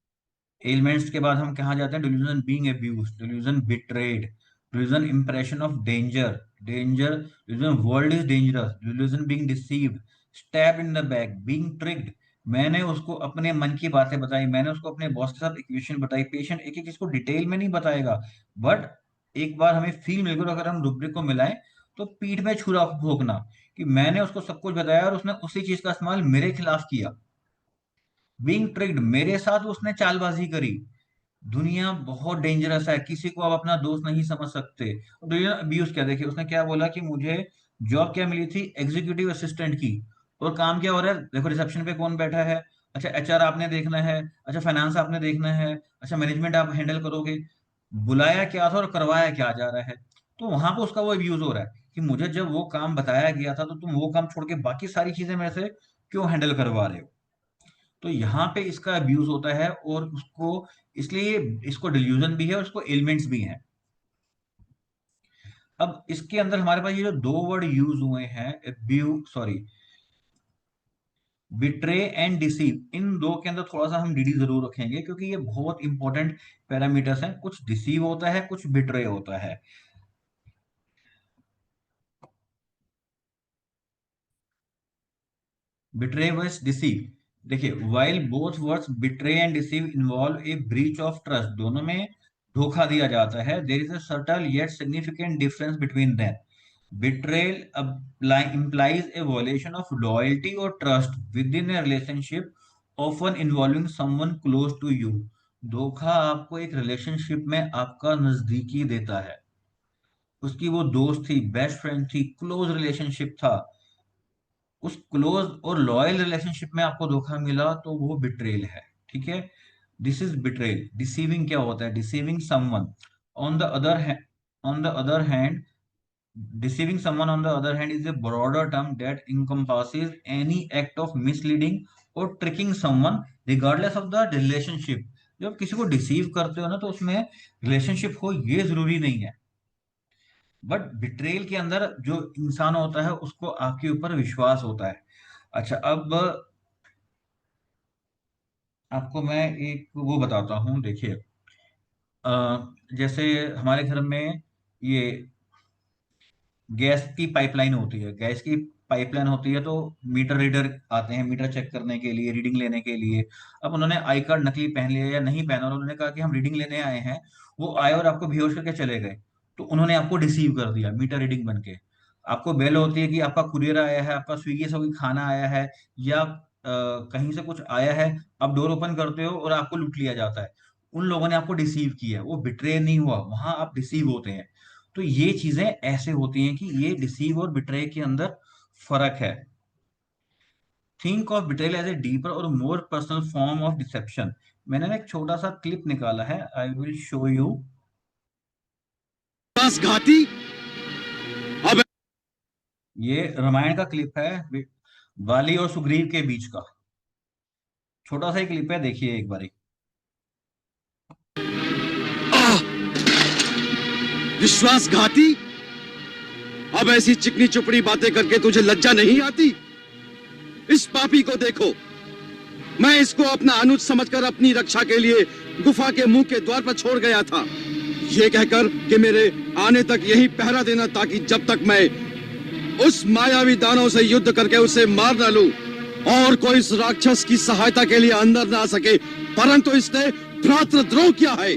एलिमेंट्स के बाद हम कहाँ जाते हैं, delusion being abuse, delusion betrayed, delusion impression of danger, danger, delusion world is dangerous, delusion being deceived, stab in the back, being tricked. मैंने उसको अपने मन की बातें बताई, मैंने उसको अपने बॉस के साथ इक्वेशन बताई। पेशेंट एक एक चीज को डिटेल में नहीं बताएगा, बट एक बार हमें फील मिल गई, अगर हम रुब्रिक को मिलाएं, तो पीठ में छुरा भोंकना कि मैंने उसको सब कुछ बताया और उसने उसी चीज का इस्तेमाल मेरे खिलाफ किया। बीइंग ट्रिक्ड, मेरे साथ उसने चालबाजी करी। दुनिया बहुत डेंजरस है, किसी को आप अपना दोस्त नहीं समझ सकते। अब्यूज क्या, देखिए उसने क्या बोला कि मुझे जॉब क्या मिली थी, एग्जीक्यूटिव असिस्टेंट की, और काम क्या हो रहा है, देखो रिसेप्शन पे कौन बैठा है, अच्छा एचआर आपने देखना है, अच्छा फाइनेंस आपने देखना है, अच्छा मैनेजमेंट आप हैंडल करोगे। बुलाया क्या था और करवाया क्या जा रहा है। तो वहां पर उसका वो अब्यूज हो रहा है कि मुझे जब वो काम बताया गया था, तो तुम वो काम छोड़ के बाकी सारी चीजें मेरे से क्यों हैंडल करवा रहे हो। तो यहाँ पे इसका अब्यूज होता है, और उसको, इसलिए इसको डिल्यूजन भी है और इसको एलिमेंट्स भी हैं। अब इसके अंदर हमारे पास ये जो दो वर्ड यूज हुए हैं, सॉरी, बिट्रे एंड डिसीव, इन दो के अंदर थोड़ा सा हम डीडी जरूर रखेंगे, क्योंकि ये बहुत इंपॉर्टेंट पैरामीटर्स हैं। कुछ डिसीव होता है, कुछ बिट्रे होता है। बिट्रे वर्स डिसीव, देखिए while both words betray and deceive involve a breach of trust, दोनों में धोखा दिया जाता है, there is a subtle yet significant difference between them. Betrayal implies a violation of loyalty or trust within a relationship, often involving someone close to you. धोखा आपको एक relationship में आपका नजदीकी देता है, उसकी वो दोस्त थी, बेस्ट फ्रेंड थी, क्लोज रिलेशनशिप था, उस क्लोज और लॉयल रिलेशनशिप में आपको धोखा मिला, तो वो बिट्रेल है। ठीक है, दिस इज बिट्रेल। डिसीविंग क्या होता है, deceiving someone on the other hand, on the other hand, deceiving someone on the other hand is a broader term that encompasses any act of misleading or tricking someone regardless of the relationship। जब किसी को deceive करते हो ना, तो उसमें relationship हो ये जरूरी नहीं है, बट बिट्रेल के अंदर जो इंसान होता है उसको आपके ऊपर विश्वास होता है। अच्छा, अब आपको मैं एक वो बताता हूँ, देखिए जैसे हमारे घर में ये गैस की पाइपलाइन होती है, गैस की पाइपलाइन होती है, तो मीटर रीडर आते हैं मीटर चेक करने के लिए, रीडिंग लेने के लिए। अब उन्होंने आई कार्ड नकली पहन लिया या नहीं पहना, और उन्होंने कहा कि हम रीडिंग लेने आए हैं, वो आए और आपको बेहोश करके चले गए, तो उन्होंने आपको डिसीव कर दिया मीटर रीडिंग बन के। आपको बेल होती है कि आपका कुरियर आया है, आपका स्विगी से कोई खाना आया है, या कहीं से कुछ आया है, आप डोर ओपन करते हो और आपको लूट लिया जाता है। उन लोगों ने आपको डिसीव किया, वो बिट्रे नहीं हुआ, वहां आप डिसीव होते हैं। तो ये चीजें ऐसे होती हैं कि ये डिसीव और बिट्रे के अंदर फर्क है। Think of betrayal as a deeper और more personal form of deception. मैंने ना एक छोटा सा क्लिप निकाला है, आई विल शो यू। घाती। अब ये रामायण का क्लिप है, वाली और सुग्रीव के बीच का छोटा सा ही क्लिप है, देखिए एक बारी। विश्वासघाती, अब ऐसी चिकनी चुपड़ी बातें करके तुझे लज्जा नहीं आती? इस पापी को देखो, मैं इसको अपना अनुज समझकर अपनी रक्षा के लिए गुफा के मुंह के द्वार पर छोड़ गया था, ये कहकर कि मेरे आने तक यही पहरा देना, ताकि जब तक मैं उस मायावी दानव से युद्ध करके उसे मार न लूं, और कोई इस राक्षस की सहायता के लिए अंदर ना आ सके, परंतु इसने भ्रातृद्रोह किया है।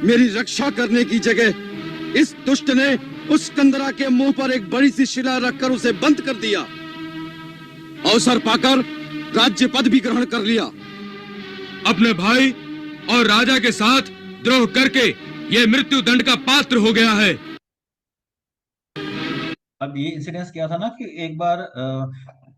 मेरी रक्षा करने की जगह इस दुष्ट ने उस कंदरा के मुंह पर एक बड़ी सी शिला रखकर उसे बंद कर दिया। अवसर पाकर राज्य पद भी ग्रहण कर लिया। अपने भाई और राजा के साथ द्रोह करके ये मृत्यु दंड का पात्र हो गया है। अब ये इंसिडेंस क्या था ना कि एक बार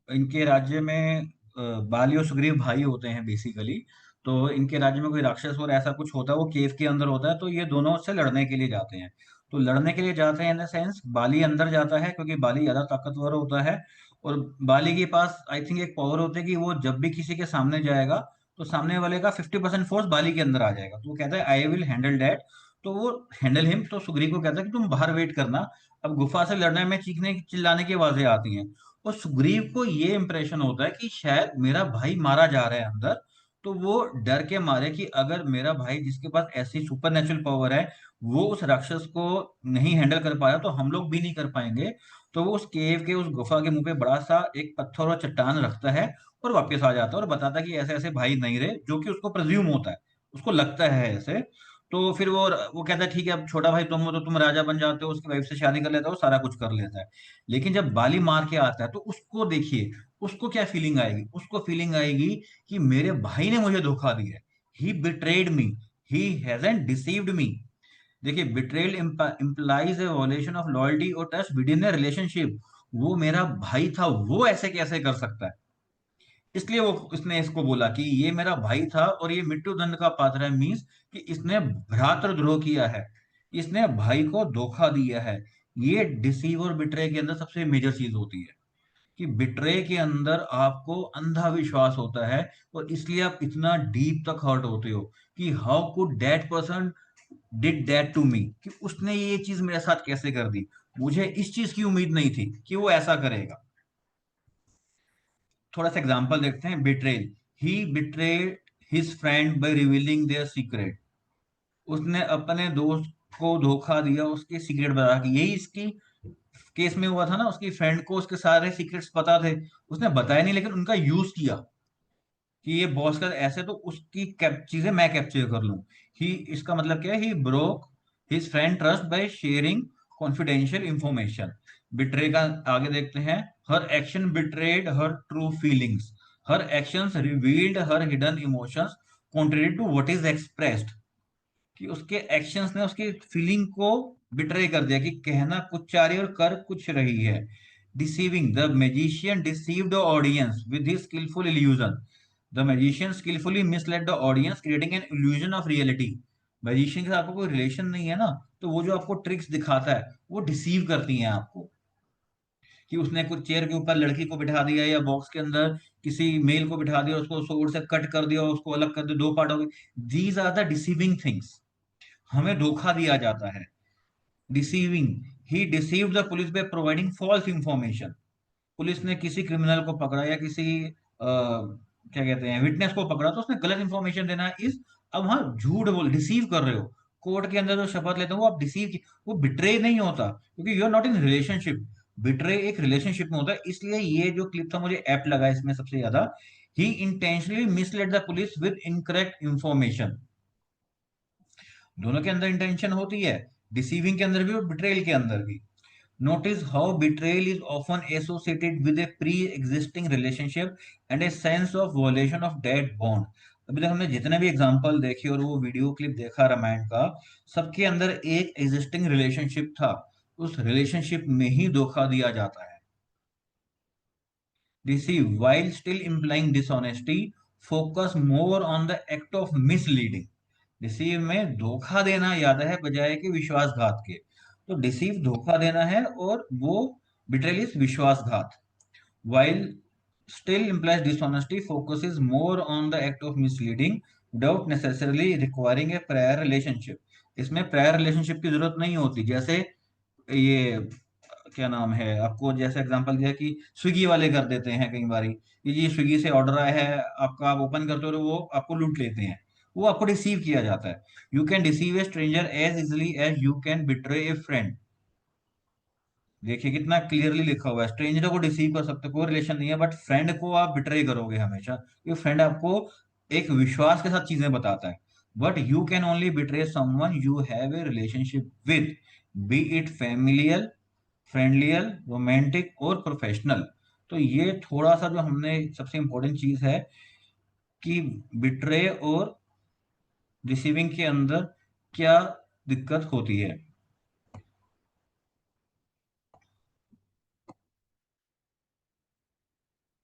इनके राज्य में बाली और सुग्रीव भाई होते हैं बेसिकली। तो इनके राज्य में कोई राक्षस और ऐसा कुछ होता है, वो केव के अंदर होता है, तो ये दोनों से लड़ने के लिए जाते हैं। तो लड़ने के लिए जाते हैं इन द सेंस बाली अंदर जाता है क्योंकि बाली ज्यादा ताकतवर होता है, और बाली के पास आई थिंक एक पावर होती है कि वो जब भी किसी के सामने जाएगा तो सामने वाले का 50% फोर्स बाली के अंदर आ जाएगा। तो वो कहता है आई विल हैंडल दैट। तो वो हैंडल हिम। तो सुग्रीव को कहता है कि तुम बाहर वेट करना। अब गुफा से लड़ने में चीखने चिल्लाने की आवाजें आती हैं, और सुग्रीव को ये इंप्रेशन होता है कि शायद मेरा भाई मारा जा रहा है अंदर। तो वो डर के मारे कि अगर मेरा भाई जिसके पास ऐसी सुपर नेचुरल पावर है वो उस राक्षस को नहीं हैंडल कर पाया तो हम लोग भी नहीं कर पाएंगे। तो वो उस केव के उस गुफा के मुंह पे बड़ा सा एक पत्थर और चट्टान रखता है और वापस आ जाता है और बताता है कि ऐसे ऐसे भाई नहीं रहे, जो कि उसको प्रज्यूम होता है, उसको लगता है ऐसे। तो फिर वो कहता है ठीक है अब छोटा भाई तुम हो तो तुम राजा बन जाते हो, उसकी वाइफ से शादी कर लेता हो, सारा कुछ कर लेता है। लेकिन जब बाली मार के आता है तो उसको देखिए, उसको क्या फीलिंग आएगी? उसको फीलिंग आएगी कि मेरे भाई ने मुझे धोखा दिया है। He betrayed me, he hasn't deceived me. देखिए, betrayal implies a violation of loyalty और trust within a relationship. वो मेरा भाई था, वो ऐसे कैसे कर सकता है? इसलिए वो इसने इसको बोला कि ये मेरा भाई था और ये मृत्यु दंड का पात्र है। मीन्स कि इसने भ्रातृद्रोह किया है, इसने भाई को धोखा दिया है। ये डिसीव और बिट्रे के अंदर सबसे मेजर चीज होती है कि बिट्रे के अंदर आपको अंधा विश्वास होता है, और इसलिए आप इतना डीप तक हर्ट होते हो कि how could that person did that to me, कि उसने ये चीज मेरे साथ कैसे कर दी, मुझे इस चीज की उम्मीद नहीं थी कि वो ऐसा करेगा। थोड़ा सा एग्जांपल देखते हैं। Betrayal, he betrayed his friend by revealing their secret. उसने अपने दोस्त को धोखा दिया, उसके सीक्रेट बता के। यही इसकी केस में हुआ था ना, उसकी फ्रेंड को उसके सारे सीक्रेट्स पता थे, उसने बताया नहीं लेकिन उनका यूज किया कि ये बॉस का ऐसे तो उसकी चीजें मैं कैप्चर कर लूं। ही, इसका मतलब क्या है? He broke his friend trust by sharing confidential information. Betray का आगे देखते हैं। Her action betrayed her true feelings, her actions revealed her hidden emotions contrary to what is expressed. कि उसके एक्शंस ने उसकी फीलिंग को बिट्रे कर दिया कि कहना कुछ चाह रही है और कर कुछ रही है। Deceiving, the magician deceived the audience with his skilful illusion. The magician skilfully misled the audience creating an illusion of reality. Magician के साथ आपको कोई रिलेशन नहीं है ना, तो वो जो आपको ट्रिक्स दिखाता है वो डिसीव करती हैं आपको, कि उसने कुछ चेयर के ऊपर लड़की को बिठा दिया या बॉक्स के अंदर किसी मेल को बिठा दिया, उसको सोर्ड से कट कर दिया, उसको अलग कर दिया, दो पार्ट हो गए। These are the deceiving things. हमें धोखा दिया जाता है। Deceiving, he deceived the police by providing false information. Police ने किसी क्रिमिनल को पकड़ा या किसी क्या कहते हैं विटनेस को पकड़ा, तो उसने गलत इंफॉर्मेशन देना है। इस अब वहां झूठ बोल, डिसीव कर रहे हो। कोर्ट के अंदर जो शपथ लेते हो वो आप डिसीव की, वो बिट्रे नहीं होता क्योंकि you are not in relationship. Betray एक रिलेशनशिप में होता है। इसलिए ये जो क्लिप था मुझे ऐप्ट लगा इसमें सबसे ज्यादा। He intentionally misled the police with incorrect information. दोनों के अंदर इंटेंशन होती है, डिसीविंग के अंदर भी और बिट्रेयल के अंदर भी। Notice how betrayal is often associated with a pre-existing relationship and a sense of violation of that bond. अभी तक हमने जितने भी एग्जाम्पल देखे और वो वीडियो क्लिप देखा रामायण का, सबके अंदर एक एग्जिस्टिंग रिलेशनशिप था, उस रिलेशनशिप में ही धोखा दिया जाता है। Deceive, while still implying dishonesty, focus more on the act of misleading. Deceive में धोखा देना याद है बजाय कि विश्वासघात के। तो डिसीव धोखा देना है और वो बिट्रेल इज विश्वासघात। while still implies dishonesty, focuses more on the act of misleading without necessarily requiring a prior relationship. इसमें prior relationship की जरूरत नहीं होती। जैसे ये क्या नाम है, आपको जैसे एग्जांपल दिया कि स्विगी वाले कर देते हैं कई बारी, ये स्विगी से ऑर्डर आया है आपका, आप ओपन करते हो तो वो आपको लूट लेते हैं, वो आपको डिसीव किया जाता है। You can deceive a stranger as easily as you can betray a friend. देखिए कितना क्लियरली लिखा हुआ है, स्ट्रेंजर को डिसीव कर सकते, कोई रिलेशन नहीं है, बट फ्रेंड को आप बिट्रे करोगे हमेशा, क्योंकि फ्रेंड आपको एक विश्वास के साथ चीजें बताता है। But you can only betray someone you have a relationship with, be it familial, friendly, romantic और प्रोफेशनल। तो ये थोड़ा सा जो हमने सबसे इंपॉर्टेंट चीज है कि बिट्रे और रिसीविंग के अंदर क्या दिक्कत होती है।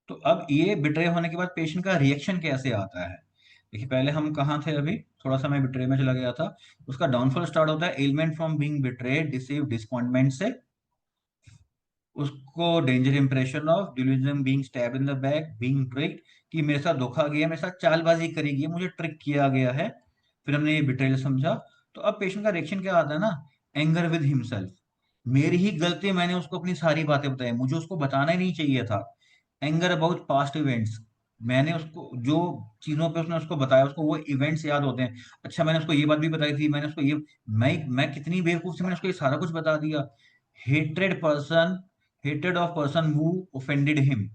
तो अब ये बिट्रे होने के बाद पेशेंट का रिएक्शन कैसे आता है। देखिए पहले हम कहाँ थे, अभी थोड़ा सा मैं बिट्रे में चला गया था। उसका डाउनफॉल स्टार्ट होता है element from being betrayed, deceive, disappointment से। उसको danger impression of delusion, being stab in the back, being tricked, कि मेरे साथ धोखा गया, मेरे साथ चालबाजी करी गई, मुझे ट्रिक किया गया है। फिर हमने ये बिट्रेयल समझा। तो अब पेशेंट का रिएक्शन क्या आता है ना, एंगर विद हिमसेल्फ, मेरी ही गलती, मैंने उसको अपनी सारी बातें बताई, मुझे उसको बताना ही नहीं चाहिए था। एंगर अबाउट पास्ट इवेंट्स, मैंने उसको जो चीजों पे उसने उसको बताया, उसको वो इवेंट्स याद होते हैं। अच्छा मैंने उसको ये बात भी बताई थी, मैंने उसको ये, मैं कितनी बेवकूफ से मैंने उसको ये सारा कुछ बता दिया। हेट्रेड पर्सन, हेटेड of person who offended him,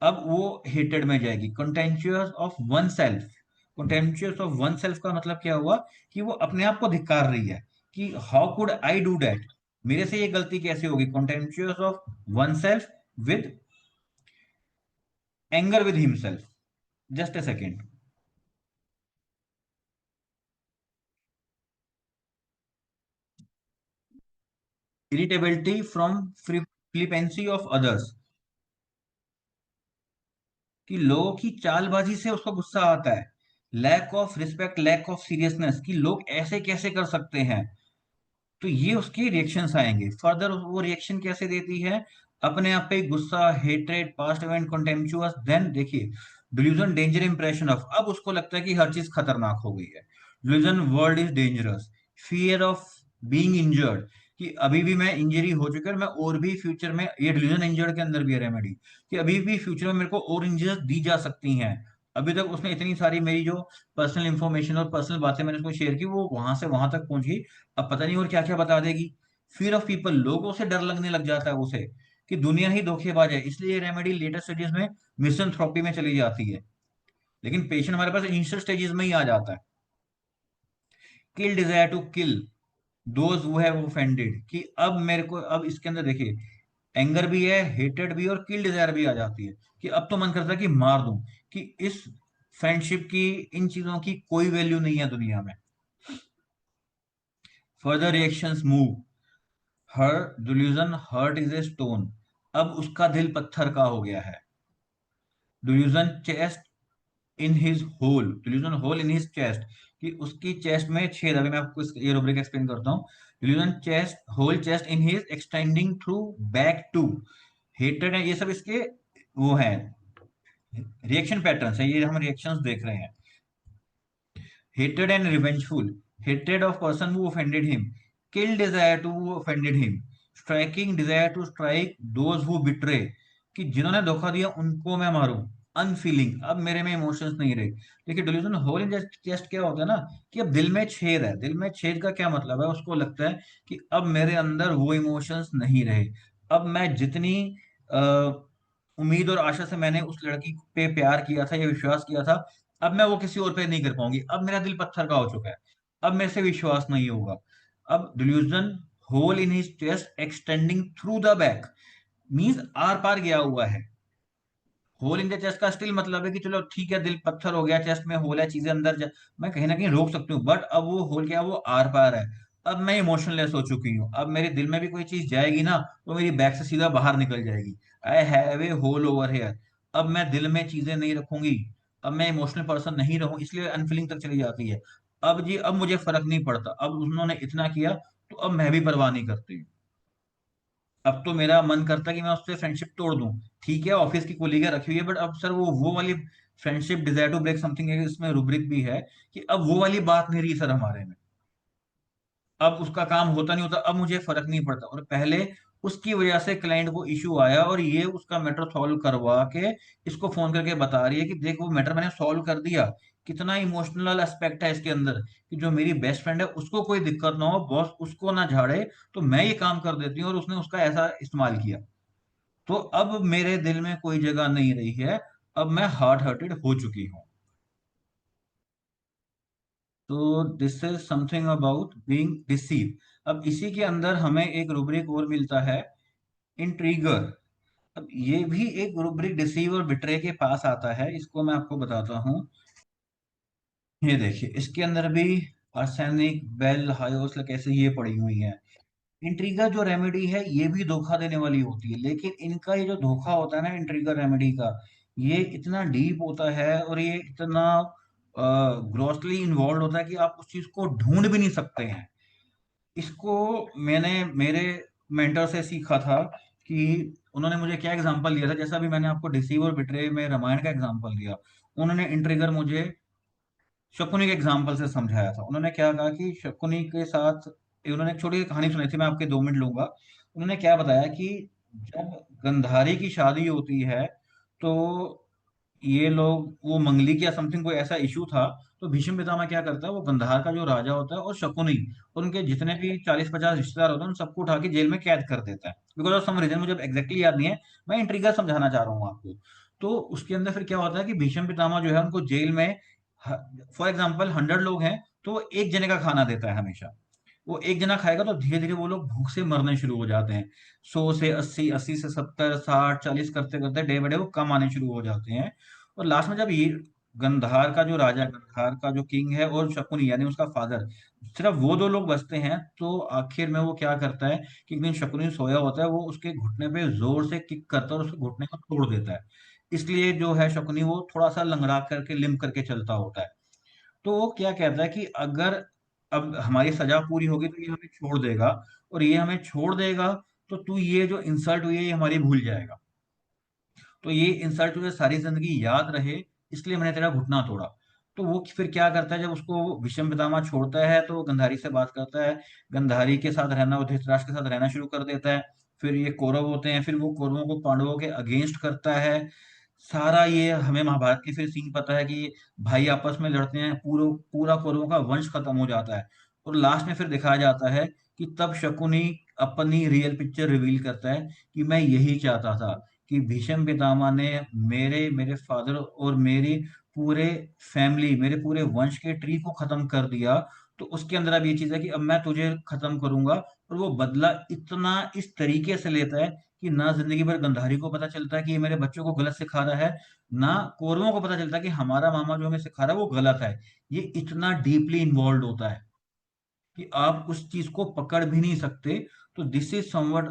अब वो हेटेड में जाएगी। Contemptuous of oneself, contemptuous of oneself का मतलब क्या हुआ कि वो अपने आप को धिक्कार रही है कि how could I do that, मेरे से ये गलती कैसे होगी। Contemptuous of oneself with anger with himself. Just a second. Irritability from flippancy of others, कि लोगों की चालबाजी से उसको गुस्सा आता है। Lack of respect, lack of seriousness, कि लोग ऐसे कैसे कर सकते हैं। तो ये उसके रिएक्शंस आएंगे। फर्दर वो रिएक्शन कैसे देती है, अपने आप पे गुस्सा, hatred, past event, contemptuous. Then देखिए डिल्यूजन, डेंजर इंप्रेशन ऑफ, अब उसको लगता है कि हर चीज खतरनाक हो गई है। Delusion, world is dangerous. Fear of being injured, कि अभी भी मैं इंजरी हो चुकी है और मैं और भी फ्यूचर में, ये डिल्यूजन इंजर्ड के अंदर भी है रेमेडी, कि अभी भी फ्यूचर में मेरे को और इंजरीज दी जा सकती हैं। अभी तक उसने इतनी सारी मेरी जो पर्सनल इंफॉर्मेशन और पर्सनल बातें मैंने उसको शेयर की, वो वहां से वहां तक पहुंची, अब पता नहीं और क्या क्या बता देगी। फियर ऑफ पीपल, लोगों से डर लगने लग जाता है उसे कि दुनिया ही धोखेबाज है, इसलिए रेमेडी लेटर स्टेजेस में मिसंथ्रोपी में चली जाती है। लेकिन पेशेंट हमारे पास इनिशियल स्टेजेस में ही आ जाता है। Kill, desire to kill those who have offended, कि अब मेरे को, अब इसके अंदर देखिए एंगर भी है, हेटेड भी, और किल डिजायर भी आ जाती है, कि अब तो मन करता है कि मार दूं, कि इस फ्रेंडशिप की, इन चीजों की कोई वैल्यू नहीं है दुनिया में। Further reactions move her delusion, hurt is a stone, अब उसका दिल पत्थर का हो गया है। Delusion, chest in his hole, delusion hole in his chest, कि उसकी चेस्ट में छेद। अभी मैं आपको ये रूब्रिक एक्सप्लेन करता हूँ। Delusion, chest hole, chest in his extending through back to, hated है। ये सब इसके वो है रिएक्शन पैटर्न्स है, ये हम रिएक्शंस देख रहे हैं। Hated and revengeful, hated of person who offended him, kill, desire to offended him, striking, desire to strike those who betray, कि जिन्होंने धोखा दिया उनको मैं मारूं। अनफीलिंग, अब मेरे में इमोशंस नहीं रहे। देखिए डिल्यूजन होल इन चेस्ट क्या होता है ना, कि अब दिल में छेद है। दिल में छेद का क्या मतलब है, उसको लगता है कि अब मेरे अंदर वो इमोशंस नहीं रहे। अब मैं जितनी उम्मीद और आशा से मैंने उस लड़की पे प्यार किया था या विश्वास किया था, अब मैं वो किसी और पे नहीं कर पाऊंगी। अब मेरा दिल पत्थर का हो चुका है, अब मेरे से विश्वास नहीं होगा। अब delusion hole in his chest extending through the back, means आर पार गया हुआ है। होल इन द चेस्ट का स्टिल मतलब है कि चलो ठीक है, दिल पत्थर हो गया, चेस्ट में होल है, चीजें अंदर मैं कहीं ना कहीं रोक सकती हूँ, बट अब वो होल क्या, वो आर पार है। अब मैं इमोशनलेस हो चुकी हूँ, अब मेरे दिल में भी कोई चीज जाएगी ना तो मेरी बैक से सीधा बाहर निकल जाएगी। I have a hole over here, अब मैं दिल में चीजें नहीं रखूंगी, अब मैं इमोशनल पर्सन नहीं रहूं, इसलिए अनफीलिंग तक चली जाती है। अब जी, अब मुझे फर्क नहीं पड़ता, अब उन्होंने इतना किया तो अब मैं भी परवाह नहीं करती। अब तो मेरा मन करता है कि मैं उससे फ्रेंडशिप तोड़ दूं। ठीक है ऑफिस की कोलीग रखी हुई है, बट अब सर वो वाली friendship, desire to break something है, इसमें रूब्रिक भी है कि अब वो वाली बात नहीं रही सर हमारे में। अब उसका काम होता नहीं होता, अब मुझे फर्क नहीं पड़ता। और पहले उसकी वजह से क्लाइंट को इश्यू आया और ये उसका मैटर सॉल्व करवा के इसको फोन करके बता रही है कि देख वो मैटर मैंने सॉल्व कर दिया, कितना इमोशनल एस्पेक्ट है इसके अंदर, कि जो मेरी बेस्ट फ्रेंड है उसको कोई दिक्कत ना हो, बॉस उसको ना झाड़े, तो मैं ये काम कर देती हूँ, और उसने उसका ऐसा इस्तेमाल किया। तो अब मेरे दिल में कोई जगह नहीं रही है, अब मैं हार्ट हर्टेड हो चुकी हूँ। तो this is something about being deceive. अब इसी के अंदर हमें एक रूब्रिक और मिलता है, इंट्रीगर। अब ये भी एक रूब्रिक डिसीव और बिट्रे के पास आता है, इसको मैं आपको बताता हूँ। ये देखिए, इसके अंदर भी आर्सेनिक, बेल, हायोस कैसे ये पड़ी हुई है। इंट्रीगर जो रेमेडी है ये भी धोखा देने वाली होती है, लेकिन इनका ये जो धोखा होता है ना इंट्रीगर रेमेडी का, ये इतना डीप होता है और ये इतना ग्रॉसली इन्वॉल्व होता है कि आप उस चीज को ढूंढ भी नहीं सकते हैं। इसको मैंने मेरे मेंटर से सीखा था, कि उन्होंने मुझे क्या एग्जांपल दिया था, जैसा भी मैंने आपको डिसीव और बिट्रे में रामायण का एग्जांपल दिया, उन्होंने इंट्रिगर मुझे शकुनी के एग्जाम्पल से समझाया था। उन्होंने क्या कहा कि शकुनी के साथ, उन्होंने एक छोटी सी कहानी सुनाई थी, मैं आपके 2 मिनट लूंगा। उन्होंने क्या बताया कि जब गंधारी की शादी होती है, तो ये लोग, वो मंगली या समथिंग कोई ऐसा इशू था, तो भीष्म पितामह क्या करता है, वो गंधार का जो राजा होता है और शकुनी और उनके जितने भी 40-50 रिश्तेदार होते हैं, उन सबको उठा के जेल में कैद कर देता है, बिकॉज ऑफ सम रीजन, मुझे एग्जैक्टली याद नहीं है, मैं इंट्रीगर समझाना चाह रहा हूँ आपको। तो उसके अंदर फिर क्या होता है कि भीष्म पितामह जो है उनको जेल में, फॉर एग्जाम्पल 100 लोग हैं, तो वो एक जने का खाना देता है हमेशा। वो एक जना खाएगा तो धीरे धीरे वो लोग भूख से मरने शुरू हो जाते हैं। 100 से 80, 80 से 70, 60, 40 करते करते डे बाय डे वो कम आने शुरू हो जाते हैं। और लास्ट में जब ये गंधार का जो राजा, गंधार का जो किंग है, और शकुनी यानी उसका फादर, सिर्फ वो 2 लोग बचते हैं, तो आखिर में वो क्या करता है कि एक दिन शकुनी सोया होता है, वो उसके घुटने पे जोर से किक करता है और उसके घुटने को तोड़ देता है। इसलिए जो है शकुनी वो थोड़ा सा लंगड़ा करके, लिम्प करके चलता होता है। तो वो क्या कहता है कि अगर अब हमारी सजा पूरी होगी तो ये हमें छोड़ देगा, और ये हमें छोड़ देगा तो तू ये जो इंसल्ट हुई है ये हमारी भूल जाएगा। तो ये इंसल्ट तुझे सारी जिंदगी याद रहे, इसलिए मैंने तेरा घुटना तोड़ा। तो वो फिर क्या करता है, जब उसको भीष्म पितामह छोड़ता है तो वो गंधारी से बात करता है, गंधारी के साथ रहना, वो धृतराष्ट्र के साथ रहना शुरू कर देता है। फिर ये कौरव होते हैं, फिर वो कौरवों को पांडवों के अगेंस्ट करता है। सारा ये हमें महाभारत की फिर सीन पता है कि भाई आपस में लड़ते हैं, पूरा पूरा कौरवों का वंश खत्म हो जाता है। और लास्ट में फिर दिखाया जाता है कि तब शकुनी अपनी रियल पिक्चर रिवील करता है, कि मैं यही चाहता था कि भीष्म पितामह ने मेरे मेरे फादर और मेरी पूरे फैमिली, मेरे पूरे वंश के ट्री को खत्म कर दिया। तो उसके अंदर अब ये चीज है कि अब मैं तुझे खत्म करूंगा। और वो बदला इतना इस तरीके से लेता है कि ना जिंदगी भर गंधारी को पता चलता है कि ये मेरे बच्चों को गलत सिखा रहा है, ना कौरवों को पता चलता है कि हमारा मामा जो हमें सिखा रहा है वो गलत है। ये इतना डीपली इन्वॉल्व होता है कि आप उस चीज को पकड़ भी नहीं सकते। तो दिस इज समवट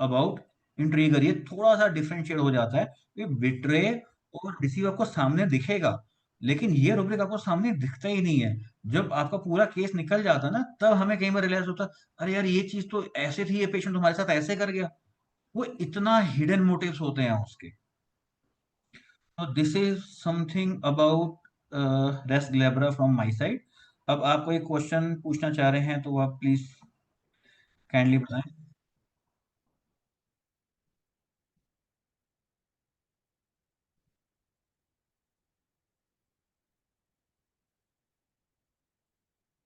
अबाउट इंट्रीगर। ये थोड़ा सा डिफरेंशिएट हो जाता है, ये बिट्रे और डिसीव आपको सामने दिखेगा, लेकिन ये रूब्रिक आपको सामने दिखता ही नहीं है। जब आपका पूरा केस निकल जाता है ना, तब हमें कई बार रियलाइज होता है, अरे यार ये चीज तो ऐसे थी, ये पेशेंट तुम्हारे साथ ऐसे कर गया। वो इतना हिडन मोटिव्स होते हैं उसके। तो this is something about Rhus glabra from my side. अब आप कोई क्वेश्चन पूछना चाह रहे हैं तो आप प्लीज काइंडली बताएं।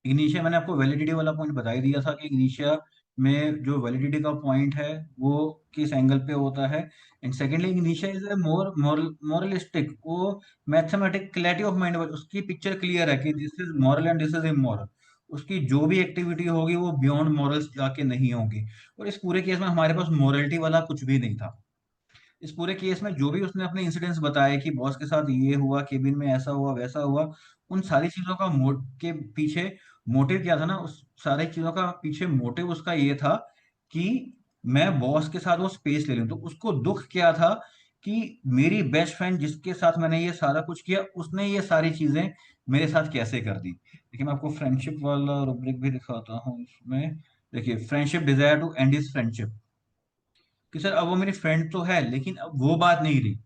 इग्निशिया, मैंने आपको वैलिडिटी वाला पॉइंट बता ही दिया था कि इग्निशिया में जो वैलिडिटी का पॉइंट है वो किस एंगल पे होता है। And secondly, Ignatia is a moralistic, वो मैथमेटिक क्लैरिटी ऑफ माइंड, उसकी पिक्चर क्लियर है कि this is moral and this is immoral. उसकी जो भी एक्टिविटी होगी वो बियॉन्ड मॉरल्स जाके नहीं होगी। और इस पूरे केस में हमारे पास मोरलिटी वाला कुछ भी नहीं था। इस पूरे केस में जो भी उसने अपने इंसिडेंट्स बताए कि बॉस के साथ ये हुआ, केबिन में ऐसा हुआ वैसा हुआ, उन सारी चीजों का के पीछे मोटिव क्या था ना, उस सारी चीजों का पीछे मोटिव उसका ये था कि मैं बॉस के साथ वो स्पेस ले लूं। तो उसको दुख क्या था कि मेरी बेस्ट फ्रेंड जिसके साथ मैंने ये सारा कुछ किया, उसने ये सारी चीजें मेरे साथ कैसे कर दी। देखिए, मैं आपको फ्रेंडशिप वाला रुब्रिक भी दिखाता हूँ इसमें। देखिए, friendship desire to end his friendship, कि सर अब वो मेरी फ्रेंड तो है लेकिन अब वो बात नहीं रही।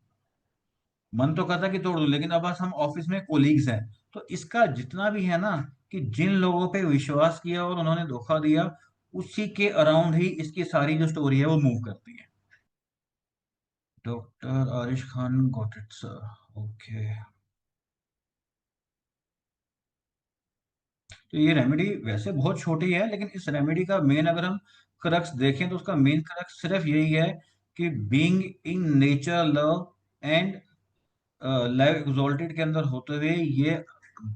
मन तो करता कि तोड़ दूं, लेकिन अब बस हम ऑफिस में कोलीग्स हैं। तो इसका जितना भी है ना, कि जिन लोगों पे विश्वास किया और उन्होंने धोखा दिया, उसी के अराउंड ही इसकी सारी जो स्टोरी है वो मूव करती है। Doctor Arish Khan, got it sir. Okay. तो ये रेमेडी वैसे बहुत छोटी है, लेकिन इस रेमेडी का मेन अगर हम क्रक्स देखें तो उसका मेन क्रक्स सिर्फ यही है कि being in nature love and live exalted के अंदर होते हुए ये